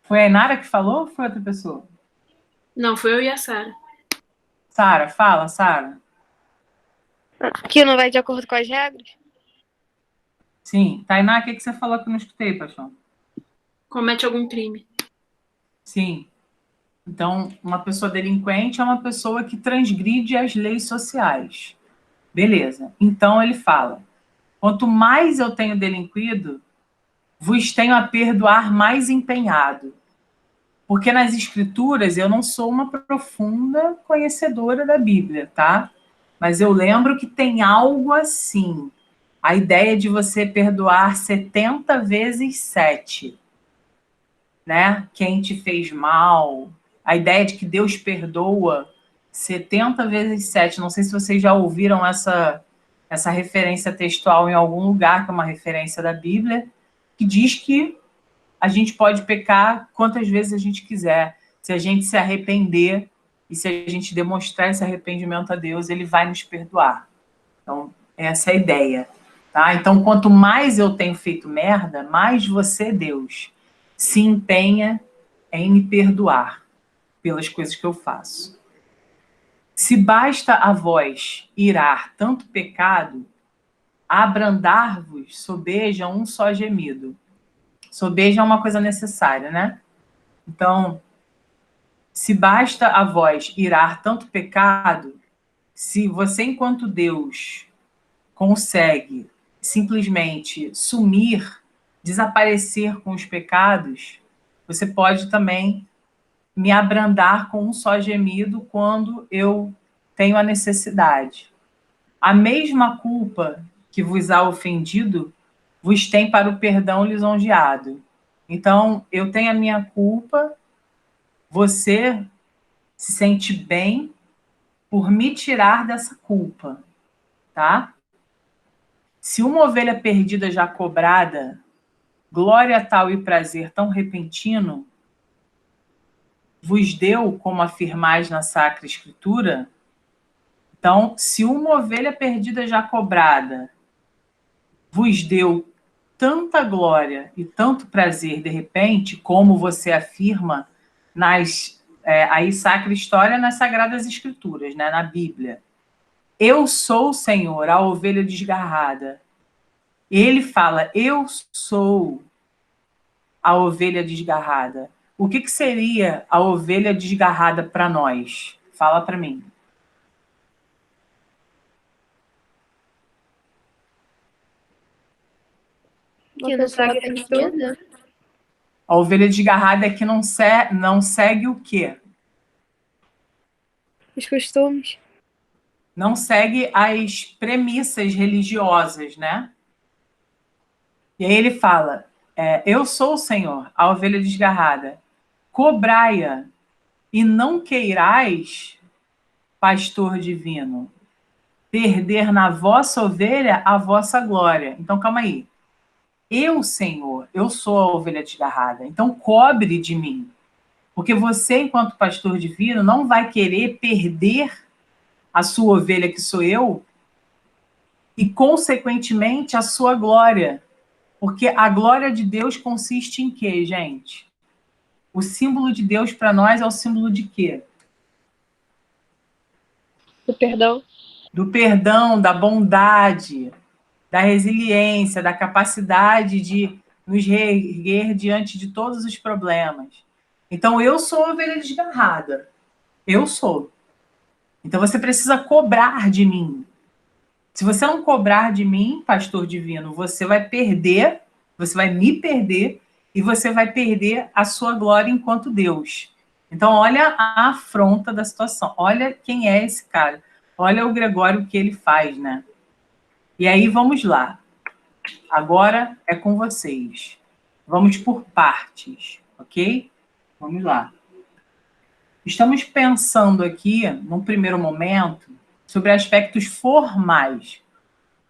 Foi a Nara que falou ou foi outra pessoa? Não, foi eu e a Sara. Sara, fala, Sara. Que não vai de acordo com as regras? Sim. Tainá, o que você falou que eu não escutei, paixão? Comete algum crime. Sim. Então, uma pessoa delinquente é uma pessoa que transgride as leis sociais. Beleza. Então, ele fala, quanto mais eu tenho delinquido, vos tenho a perdoar mais empenhado. Porque nas escrituras eu não sou uma profunda conhecedora da Bíblia, tá? Mas eu lembro que tem algo assim. A ideia de você perdoar 70 vezes 7, né? Quem te fez mal. A ideia de que Deus perdoa 70 vezes 7. Não sei se vocês já ouviram essa referência textual em algum lugar, que é uma referência da Bíblia, que diz que a gente pode pecar quantas vezes a gente quiser. Se a gente se arrepender e se a gente demonstrar esse arrependimento a Deus, ele vai nos perdoar. Então, essa é a ideia. Tá? Então, quanto mais eu tenho feito merda, mais você, Deus, se empenha em me perdoar pelas coisas que eu faço. Se basta a vós irar tanto pecado, abrandar-vos sobeja um só gemido. Sobeja é uma coisa necessária, né? Então, se basta a vós irar tanto pecado, se você, enquanto Deus, consegue simplesmente sumir, desaparecer com os pecados, você pode também me abrandar com um só gemido quando eu tenho a necessidade. A mesma culpa que vos há ofendido vos tem para o perdão lisonjeado. Então, eu tenho a minha culpa, você se sente bem por me tirar dessa culpa, tá? Se uma ovelha perdida já cobrada, glória tal e prazer tão repentino, vos deu, como afirmais na Sacra Escritura. Então, se uma ovelha perdida já cobrada vos deu tanta glória e tanto prazer de repente, como você afirma aí Sacra História nas Sagradas Escrituras, né, na Bíblia. Eu sou o Senhor, a ovelha desgarrada. Ele fala, eu sou a ovelha desgarrada. O que seria a ovelha desgarrada para nós? Fala para mim. Que não segue perdida? A ovelha desgarrada é que não segue o quê? Os costumes. Não segue as premissas religiosas, né? E aí ele fala, eu sou o Senhor, a ovelha desgarrada. Cobrai-a e não queirais, pastor divino, perder na vossa ovelha a vossa glória. Então, calma aí. Eu, Senhor, eu sou a ovelha desgarrada. Então, cobre de mim. Porque você, enquanto pastor divino, não vai querer perder a sua ovelha, que sou eu, e, consequentemente, a sua glória. Porque a glória de Deus consiste em quê, gente? O símbolo de Deus para nós é o símbolo de quê? Do perdão. Do perdão, da bondade, da resiliência, da capacidade de nos reerguer diante de todos os problemas. Então, eu sou a ovelha desgarrada. Eu sou. Então, você precisa cobrar de mim. Se você não cobrar de mim, pastor divino, você vai perder, você vai me perder e você vai perder a sua glória enquanto Deus. Então, olha a afronta da situação. Olha quem é esse cara. Olha o Gregório, o que ele faz, né? E aí, vamos lá. Agora é com vocês. Vamos por partes, ok? Vamos lá. Estamos pensando aqui, num primeiro momento, sobre aspectos formais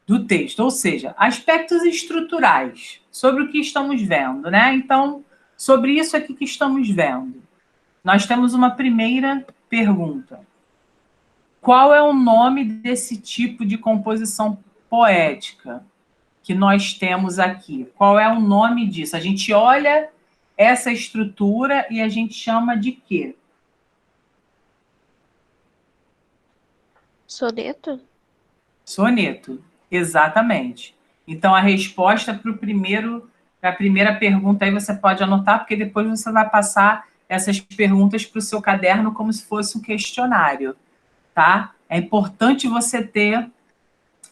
do texto, ou seja, aspectos estruturais sobre o que estamos vendo, né? Então, sobre isso aqui que estamos vendo, nós temos uma primeira pergunta. Qual é o nome desse tipo de composição poética que nós temos aqui? Qual é o nome disso? A gente olha essa estrutura e a gente chama de quê? Soneto? Soneto, exatamente. Então, a resposta para a primeira pergunta aí você pode anotar, porque depois você vai passar essas perguntas para o seu caderno como se fosse um questionário, tá? É importante você ter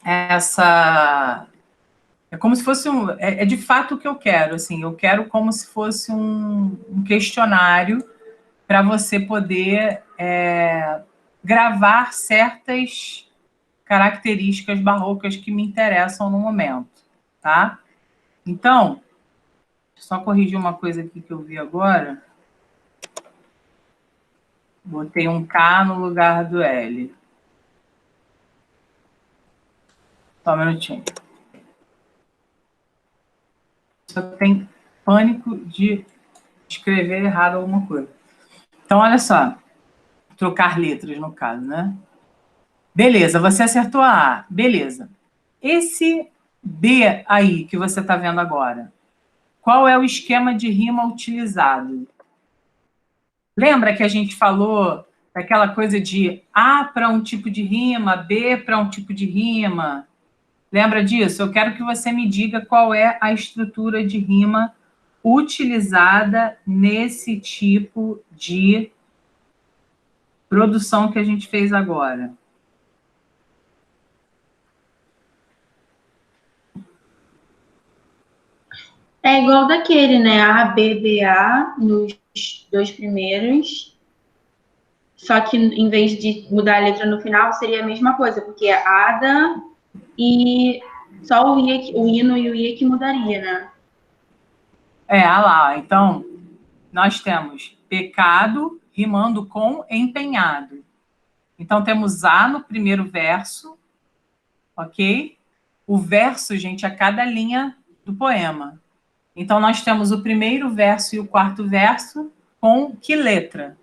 essa... É como se fosse é de fato o que eu quero, assim, eu quero como se fosse um questionário para você poder gravar certas características barrocas que me interessam no momento, tá? Então, só corrigir uma coisa aqui que eu vi agora. Botei um K no lugar do L. Só um minutinho. Só tem pânico de escrever errado alguma coisa. Então, olha só. Trocar letras, no caso, né? Beleza, você acertou a A. Beleza. Esse B aí que você está vendo agora, qual é o esquema de rima utilizado? Lembra que a gente falou daquela coisa de A para um tipo de rima, B para um tipo de rima? Lembra disso? Eu quero que você me diga qual é a estrutura de rima utilizada nesse tipo de produção que a gente fez agora. É igual daquele, né? A, B, B, A nos dois primeiros. Só que em vez de mudar a letra no final, seria a mesma coisa, porque é Ada e só o hino e o I que mudaria, né? Olha lá. Então, nós temos pecado rimando com empenhado. Então, temos A no primeiro verso, ok? O verso, gente, é cada linha do poema. Então, nós temos o primeiro verso e o quarto verso com que letra?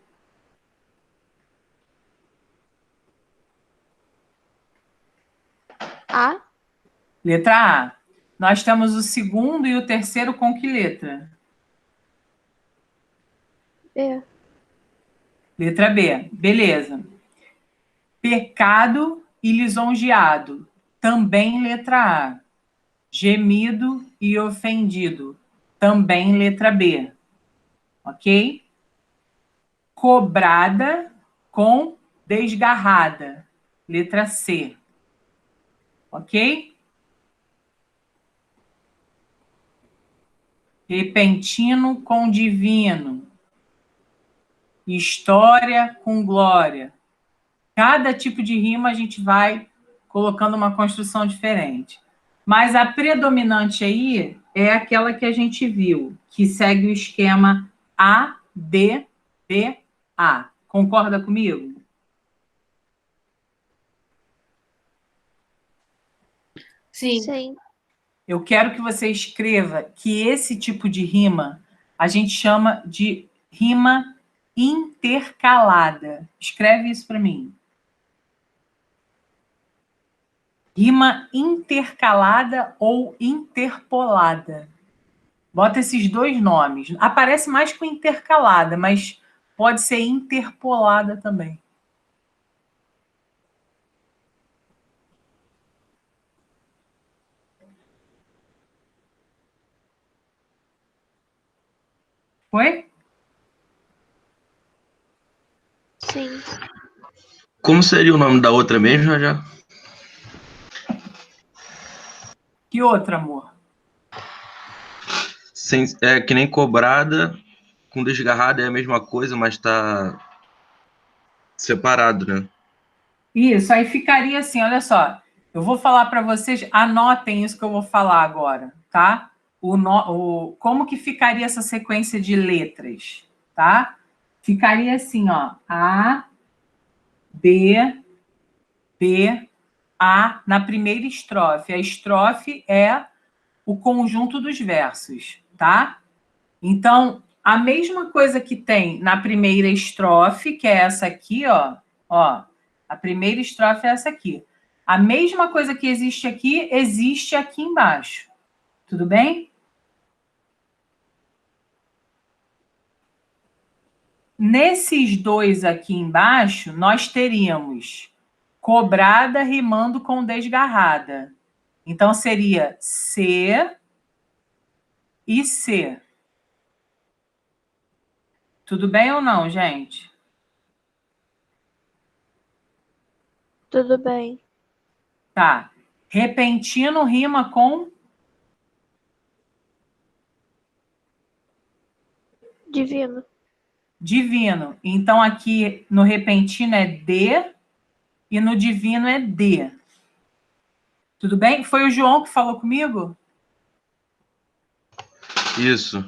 A? Letra A. Nós temos o segundo e o terceiro com que letra? B. Letra B. Beleza. Pecado e lisonjeado. Também letra A. Gemido e ofendido. Também letra B. Ok? Cobrada com desgarrada. Letra C. Ok? Repentino com divino. História com glória. Cada tipo de rima a gente vai colocando uma construção diferente. Mas a predominante aí é aquela que a gente viu, que segue o esquema A, B, B, A. Concorda comigo? Sim. Sim. Eu quero que você escreva que esse tipo de rima a gente chama de rima intercalada. Escreve isso para mim. Rima intercalada ou interpolada. Bota esses dois nomes. Aparece mais com intercalada, mas pode ser interpolada também. Foi? Sim. Como seria o nome da outra mesmo, já? Que outra, amor? É que nem cobrada com desgarrada é a mesma coisa, mas tá separado, né? Isso, aí ficaria assim, olha só. Eu vou falar para vocês, anotem isso que eu vou falar agora, tá? Como que ficaria essa sequência de letras, tá? Ficaria assim, ó. A, B, B, A na primeira estrofe. A estrofe é o conjunto dos versos, tá? Então, a mesma coisa que tem na primeira estrofe, que é essa aqui, ó. Ó, a primeira estrofe é essa aqui. A mesma coisa que existe aqui embaixo. Tudo bem? Nesses dois aqui embaixo, nós teríamos cobrada rimando com desgarrada. Então, seria C e C. Tudo bem ou não, gente? Tudo bem. Tá. Repentino rima com Divino. divino. Então, aqui no repentino é D e no divino é D. Tudo bem? Foi o João que falou comigo? Isso.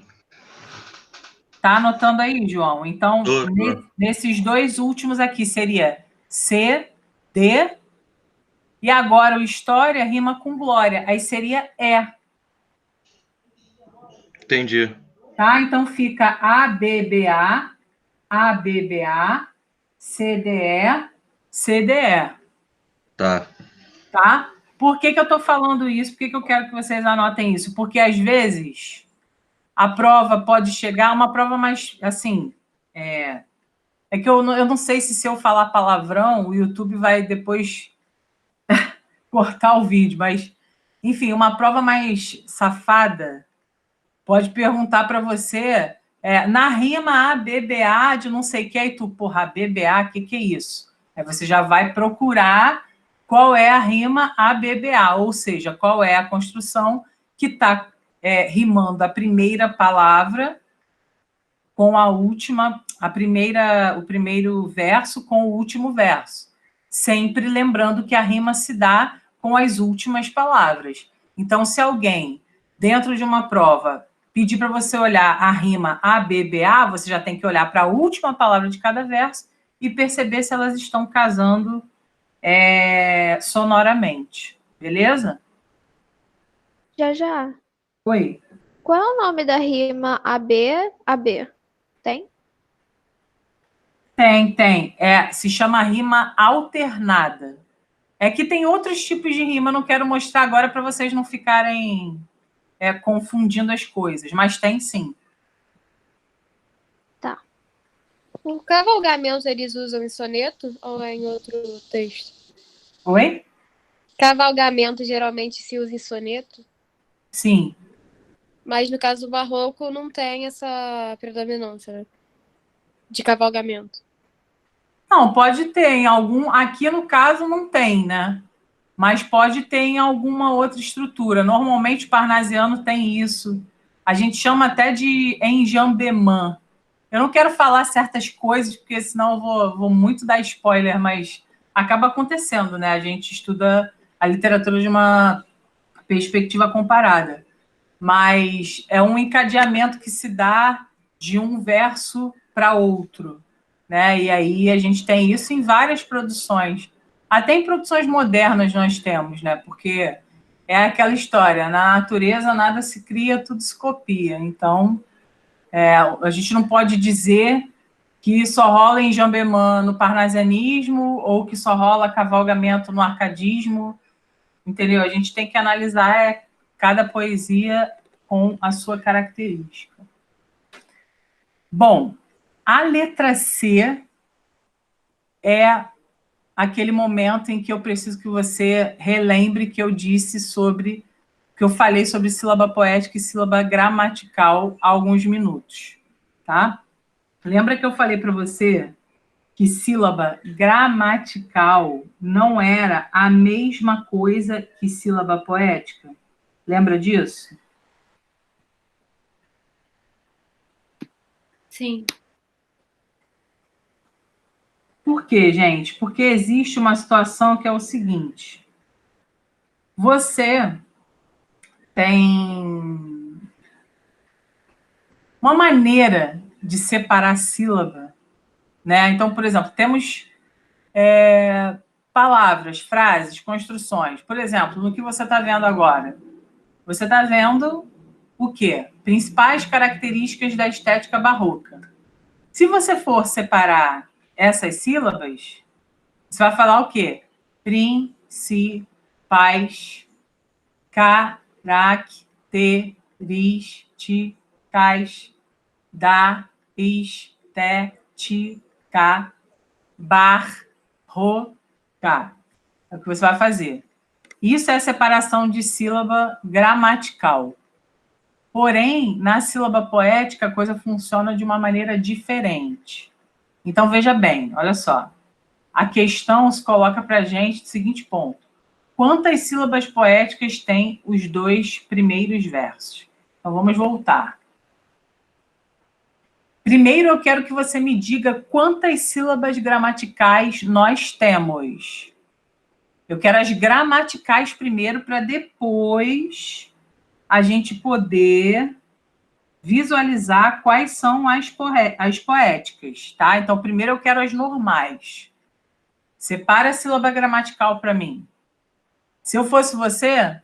Tá anotando aí, João? Então, Tô. nesses dois últimos aqui seria C, D, e agora o história rima com glória. Aí seria E. Entendi. Tá? Então fica ABBA, ABBA, CDE, CDE. Tá. Tá? Por que eu estou falando isso? Por que eu quero que vocês anotem isso? Porque, às vezes, a prova pode chegar, uma prova mais, assim, que eu não sei se eu falar palavrão, o YouTube vai depois cortar o vídeo, mas, enfim, uma prova mais safada pode perguntar para você, na rima ABBA de não sei o que, aí tu, porra, ABBA, o que é isso? Aí você já vai procurar qual é a rima ABBA, ou seja, qual é a construção que está rimando a primeira palavra com a última, o primeiro verso com o último verso. Sempre lembrando que a rima se dá com as últimas palavras. Então, se alguém, dentro de uma prova, pedir para você olhar a rima ABBA, você já tem que olhar para a última palavra de cada verso e perceber se elas estão casando sonoramente. Beleza? Já. Oi. Qual é o nome da rima AB? Tem? Tem. Se chama rima alternada. É que tem outros tipos de rima, eu não quero mostrar agora para vocês não ficarem confundindo as coisas, mas tem sim. Tá. O cavalgamento eles usam em soneto ou é em outro texto? Oi? Cavalgamento geralmente se usa em soneto, Sim. mas no caso do barroco não tem essa predominância, né? De cavalgamento. Não, pode ter em algum. Aqui no caso não tem, né? Mas pode ter em alguma outra estrutura. Normalmente o parnasiano tem isso. A gente chama até de enjambemã. Eu não quero falar certas coisas, porque senão eu vou muito dar spoiler, mas acaba acontecendo, né? A gente estuda a literatura de uma perspectiva comparada. Mas é um encadeamento que se dá de um verso para outro, né? E aí a gente tem isso em várias produções. Até em produções modernas nós temos, né? Porque é aquela história, na natureza nada se cria, tudo se copia. Então, a gente não pode dizer que só rola em Jambemã no parnasianismo ou que só rola cavalgamento no arcadismo, entendeu? A gente tem que analisar cada poesia com a sua característica. Bom, a letra C é aquele momento em que eu preciso que você relembre que eu disse sobre, que eu falei sobre sílaba poética e sílaba gramatical há alguns minutos, tá? Lembra que eu falei para você que sílaba gramatical não era a mesma coisa que sílaba poética? Lembra disso? Sim. Por quê, gente? Porque existe uma situação que é o seguinte. Você tem uma maneira de separar a sílaba, né? Então, por exemplo, temos palavras, frases, construções. Por exemplo, no que você está vendo agora. Você está vendo o quê? Principais características da estética barroca. Se você for separar essas sílabas, você vai falar o quê? Principais características da estética barroca. É o que você vai fazer. Isso é separação de sílaba gramatical. Porém, na sílaba poética, a coisa funciona de uma maneira diferente. Então, veja bem, olha só. A questão se coloca para a gente do seguinte ponto. Quantas sílabas poéticas tem os dois primeiros versos? Então, vamos voltar. Primeiro, eu quero que você me diga quantas sílabas gramaticais nós temos. Eu quero as gramaticais primeiro, para depois a gente poder visualizar quais são as poéticas, tá? Então, primeiro eu quero as normais. Separa a sílaba gramatical para mim. Se eu fosse você,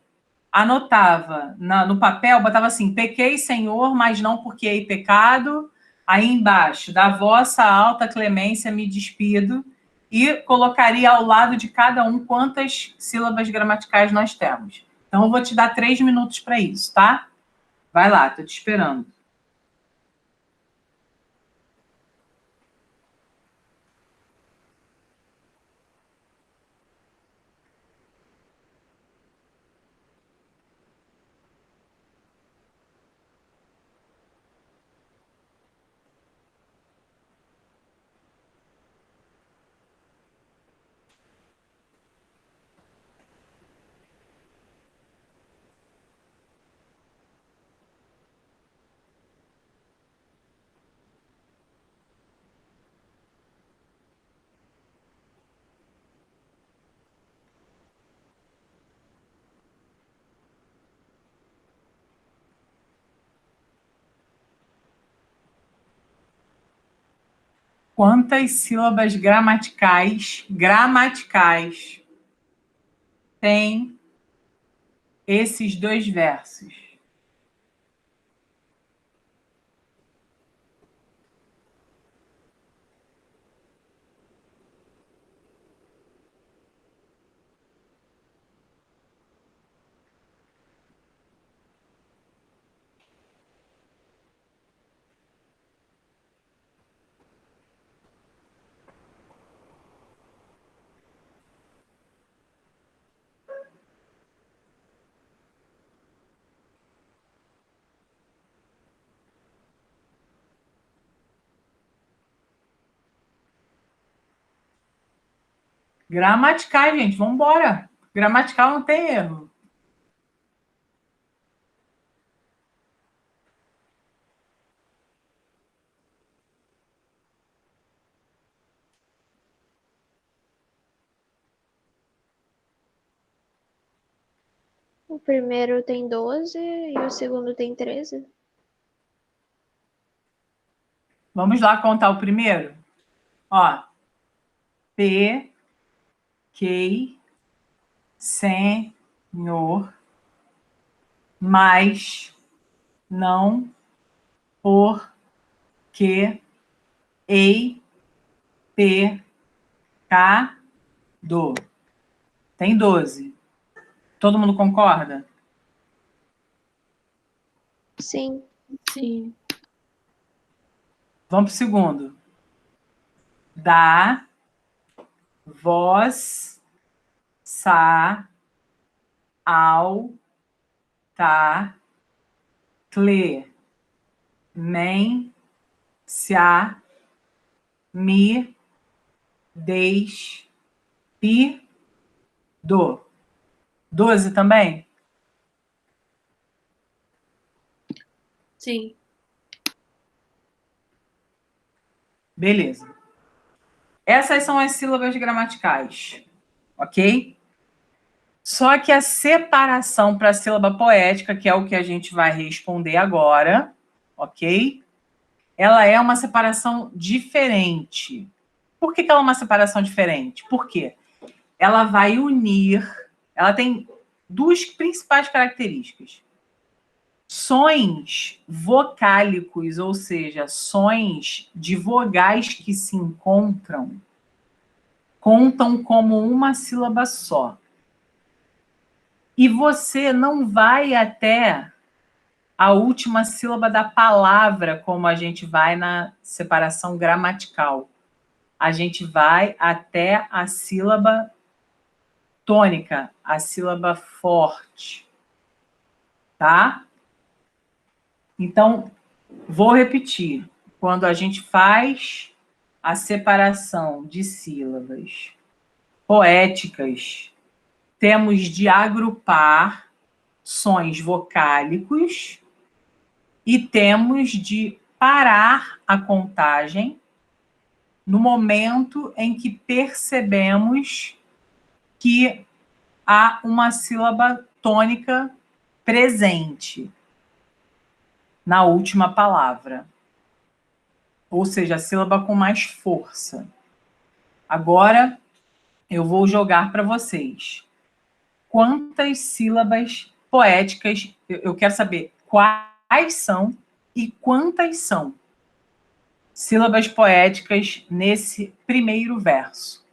anotava no papel, botava assim, pequei, Senhor, mas não porque hei pecado. Aí embaixo, da vossa alta clemência me despido. E colocaria ao lado de cada um quantas sílabas gramaticais nós temos. Então, eu vou te dar 3 minutos para isso, tá? Vai lá, estou te esperando. Quantas sílabas gramaticais tem esses dois versos? Gramaticais, gente, vamos embora. Gramatical não tem erro. O primeiro tem 12 e o segundo tem 13. Vamos lá contar o primeiro? Ó. Pequei, Senhor, mas não porque hei pecado. Tem 12. Todo mundo concorda? Sim. Sim. Vamos para o segundo. Da vossa alta clemência me despido. 12 também? Sim. Beleza. Essas são as sílabas gramaticais, ok? Só que a separação para a sílaba poética, que é o que a gente vai responder agora, ok? Ela é uma separação diferente. Por que ela é uma separação diferente? Por quê? Ela vai unir... Ela tem duas principais características. Sons vocálicos, ou seja, sons de vogais que se encontram, contam como uma sílaba só. E você não vai até a última sílaba da palavra, como a gente vai na separação gramatical. A gente vai até a sílaba tônica, a sílaba forte. Tá? Então, vou repetir. Quando a gente faz a separação de sílabas poéticas, temos de agrupar sons vocálicos e temos de parar a contagem no momento em que percebemos que há uma sílaba tônica presente na última palavra. Ou seja, a sílaba com mais força. Agora, eu vou jogar para vocês. Quantas sílabas poéticas, eu quero saber quais são e quantas são sílabas poéticas nesse primeiro verso.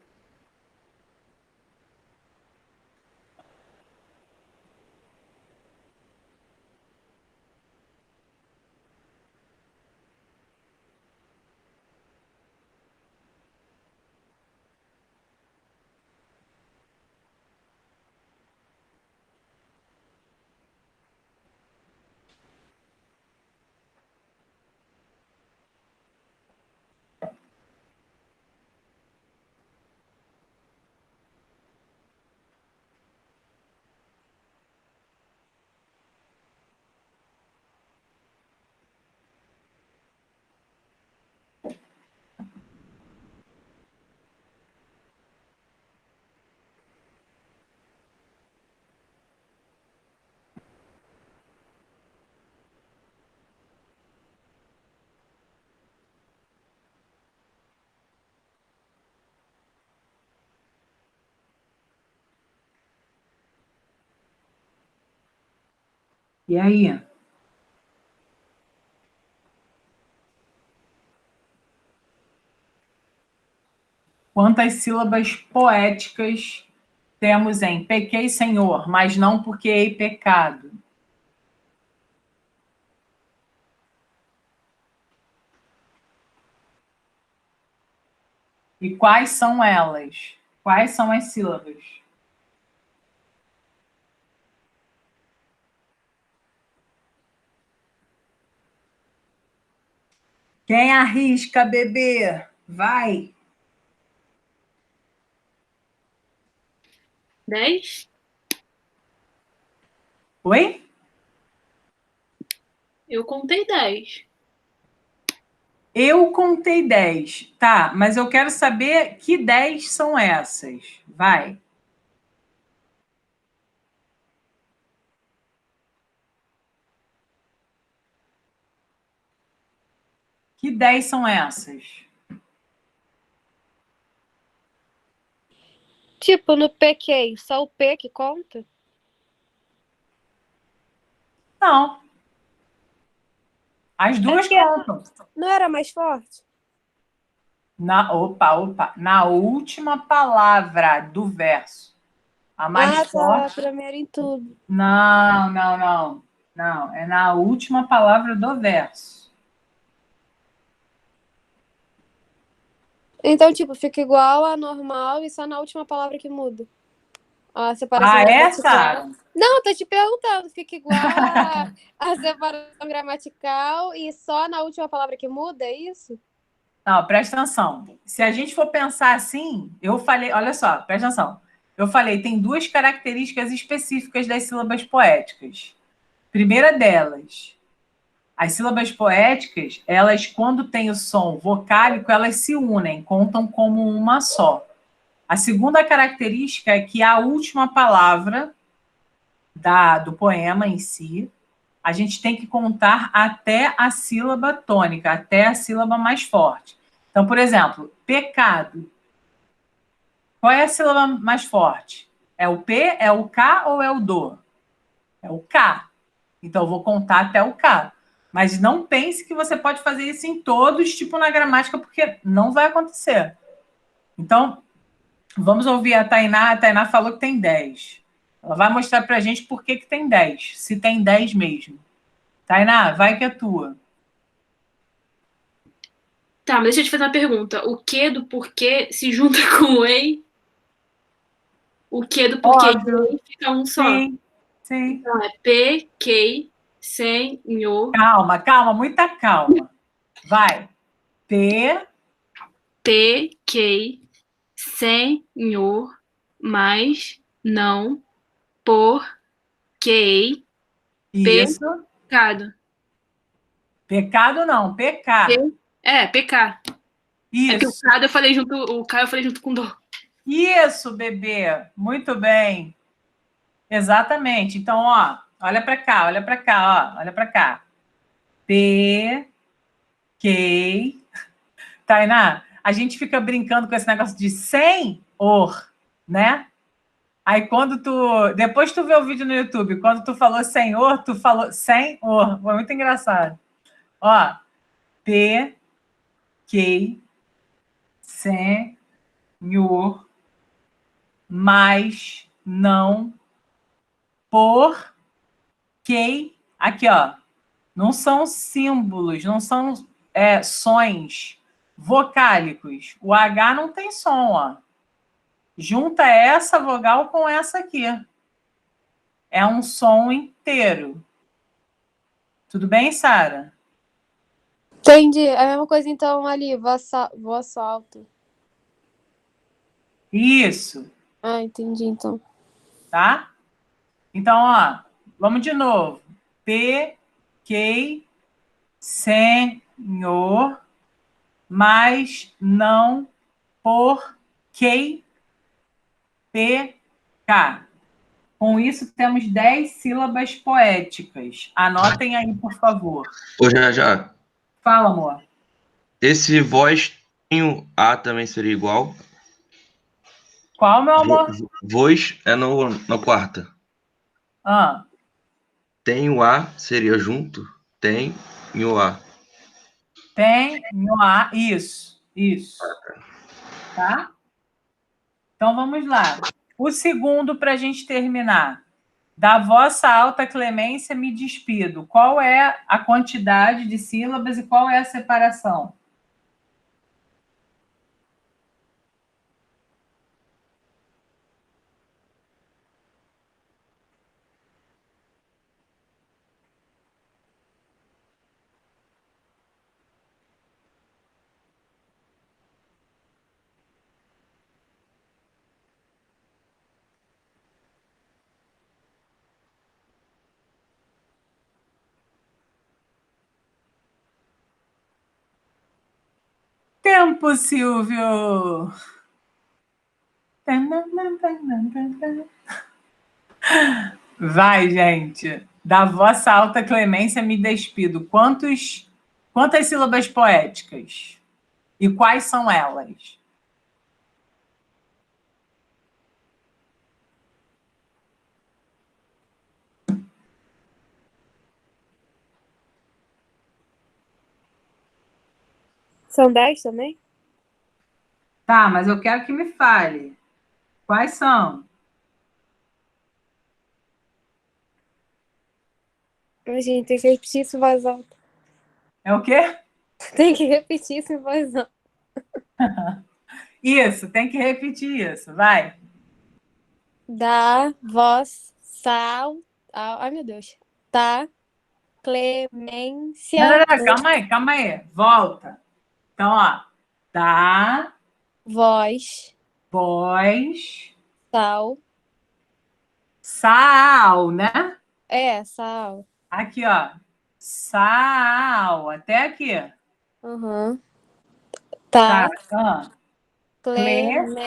E aí? Quantas sílabas poéticas temos em pequei, Senhor, mas não porque hei pecado? E quais são elas? Quais são as sílabas? Quem arrisca, bebê? Vai! 10? Oi? Eu contei 10. Eu contei 10. Tá, mas eu quero saber que 10 são essas. Vai. Que 10 são essas? Tipo, no PQ, só o P que conta? Não. As duas contam. Não era mais forte? Opa. Na última palavra do verso. A mais forte. Pra mim era em tudo. Não. Não, é na última palavra do verso. Então, tipo, fica igual a normal e só na última palavra que muda. A separação Essa? Não, tô te perguntando. Fica igual a separação gramatical e só na última palavra que muda, é isso? Não, presta atenção. Se a gente for pensar assim, eu falei, olha só, presta atenção. Eu falei, tem duas características específicas das sílabas poéticas. Primeira delas, As sílabas poéticas, elas, quando tem o som vocálico, elas se unem, contam como uma só. A segunda característica é que a última palavra do poema em si, a gente tem que contar até a sílaba tônica, até a sílaba mais forte. Então, por exemplo, pecado. Qual é a sílaba mais forte? É o P, é o K ou é o do? É o K. Então, eu vou contar até o K. Mas não pense que você pode fazer isso em todos, tipo na gramática, porque não vai acontecer. Então, vamos ouvir a Tainá. A Tainá falou que tem 10. Ela vai mostrar para a gente por que tem 10, se tem 10 mesmo. Tainá, vai que é tua. Tá, mas deixa eu te fazer uma pergunta. O que do porquê se junta com o ei? O que do porquê Óbvio. e ei fica um só. Sim, sim. Então é P, Q, Senhor. Calma, calma, muita calma. Vai. P, P, Q, Senhor, mas não por que isso. pecado. Pecado não, PK. É, PK. É que o Isso. K eu falei junto com do. Isso, bebê. Muito bem. Exatamente. Então, ó, olha para cá, ó, olha para cá. P, Q. Tainá, a gente fica brincando com esse negócio de senhor, né? Aí depois tu vê o vídeo no YouTube, quando tu falou senhor, tu falou senhor. Foi muito engraçado. Ó, P, Q, senhor, mas não por que. Aqui, ó. Não são símbolos, não são sons vocálicos. O H não tem som, ó. Junta essa vogal com essa aqui. É um som inteiro. Tudo bem, Sara? Entendi. É a mesma coisa, então, ali, voz alto. Isso. Ah, entendi, então. Tá? Então, ó, vamos de novo. P, Q, Senhor, mas não por que P, K. Com isso, temos 10 sílabas poéticas. Anotem aí, por favor. Ô, já. Fala, amor. Esse voz tem o A também seria igual? Qual, meu amor? Voz é na quarta. Ah, Tem o A seria junto? Tem e o A. tem, A, isso. Tá? Então, vamos lá. O segundo, para a gente terminar. Da vossa alta clemência me despido. Qual é a quantidade de sílabas e qual é a separação? Tempo, Silvio! Vai, gente. Da vossa alta clemência me despido. Quantas sílabas poéticas? E quais são elas? São 10 também? Tá, mas eu quero que me fale. Quais são? A gente tem que repetir isso em voz alta. É o quê? Tem que repetir isso em voz alta. Isso, tem que repetir isso. Vai. Da, voz, sal. Ai, meu Deus. Tá, clemência. Não, calma aí. Volta. Então, ó. Tá, Voz, voz, sal. sal, né? Sal. Aqui, ó. Sal. Até aqui. Uhum. Tá. Tá. Clemência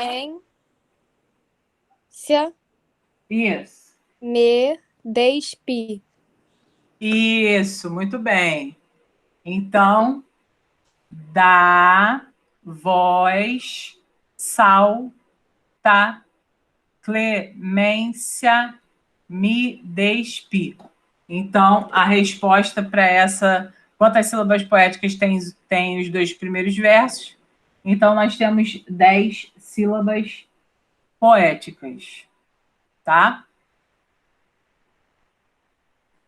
Isso. me despi. Isso, muito bem. Então, dá, voz, salta, clemência, me despi. Então, a resposta para essa... Quantas sílabas poéticas tem os dois primeiros versos? Então, nós temos 10 sílabas poéticas, tá?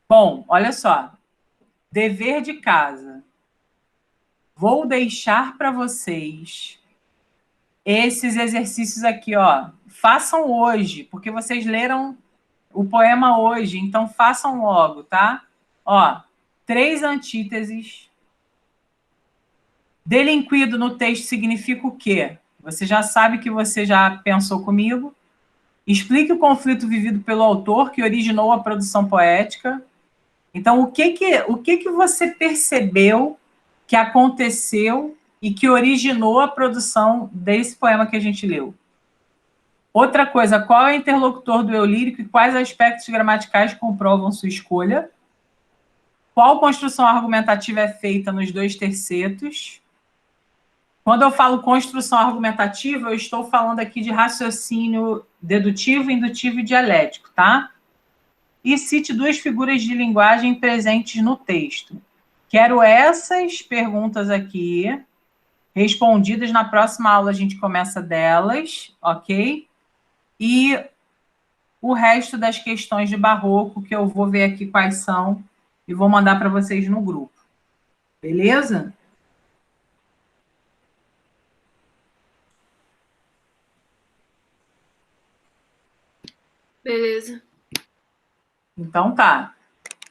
Bom, olha só. Dever de casa. Vou deixar para vocês esses exercícios aqui, ó. Façam hoje, porque vocês leram o poema hoje, então façam logo, tá? Ó, 3 antíteses. Delinquido no texto significa o quê? Você já sabe que você já pensou comigo. Explique o conflito vivido pelo autor que originou a produção poética. Então, o que você percebeu que aconteceu e que originou a produção desse poema que a gente leu? Outra coisa, qual é o interlocutor do eu lírico e quais aspectos gramaticais comprovam sua escolha? Qual construção argumentativa é feita nos 2 tercetos? Quando eu falo construção argumentativa, eu estou falando aqui de raciocínio dedutivo, indutivo e dialético, tá? E cite 2 figuras de linguagem presentes no texto. Quero essas perguntas aqui respondidas. Na próxima aula a gente começa delas, ok? E o resto das questões de barroco, que eu vou ver aqui quais são e vou mandar para vocês no grupo. Beleza? Beleza. Então tá.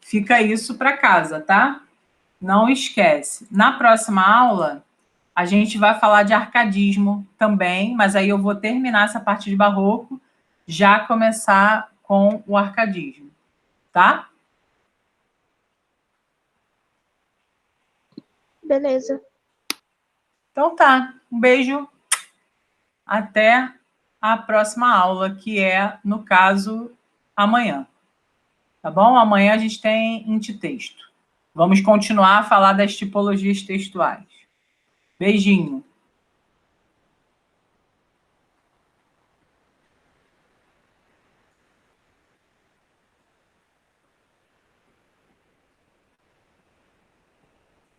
Fica isso para casa, tá? Não esquece. Na próxima aula, a gente vai falar de arcadismo também, mas aí eu vou terminar essa parte de barroco, já começar com o arcadismo, tá? Beleza. Então tá. Um beijo. Até a próxima aula, que é, no caso, amanhã. Tá bom? Amanhã a gente tem antitexto. Vamos continuar a falar das tipologias textuais. Beijinho.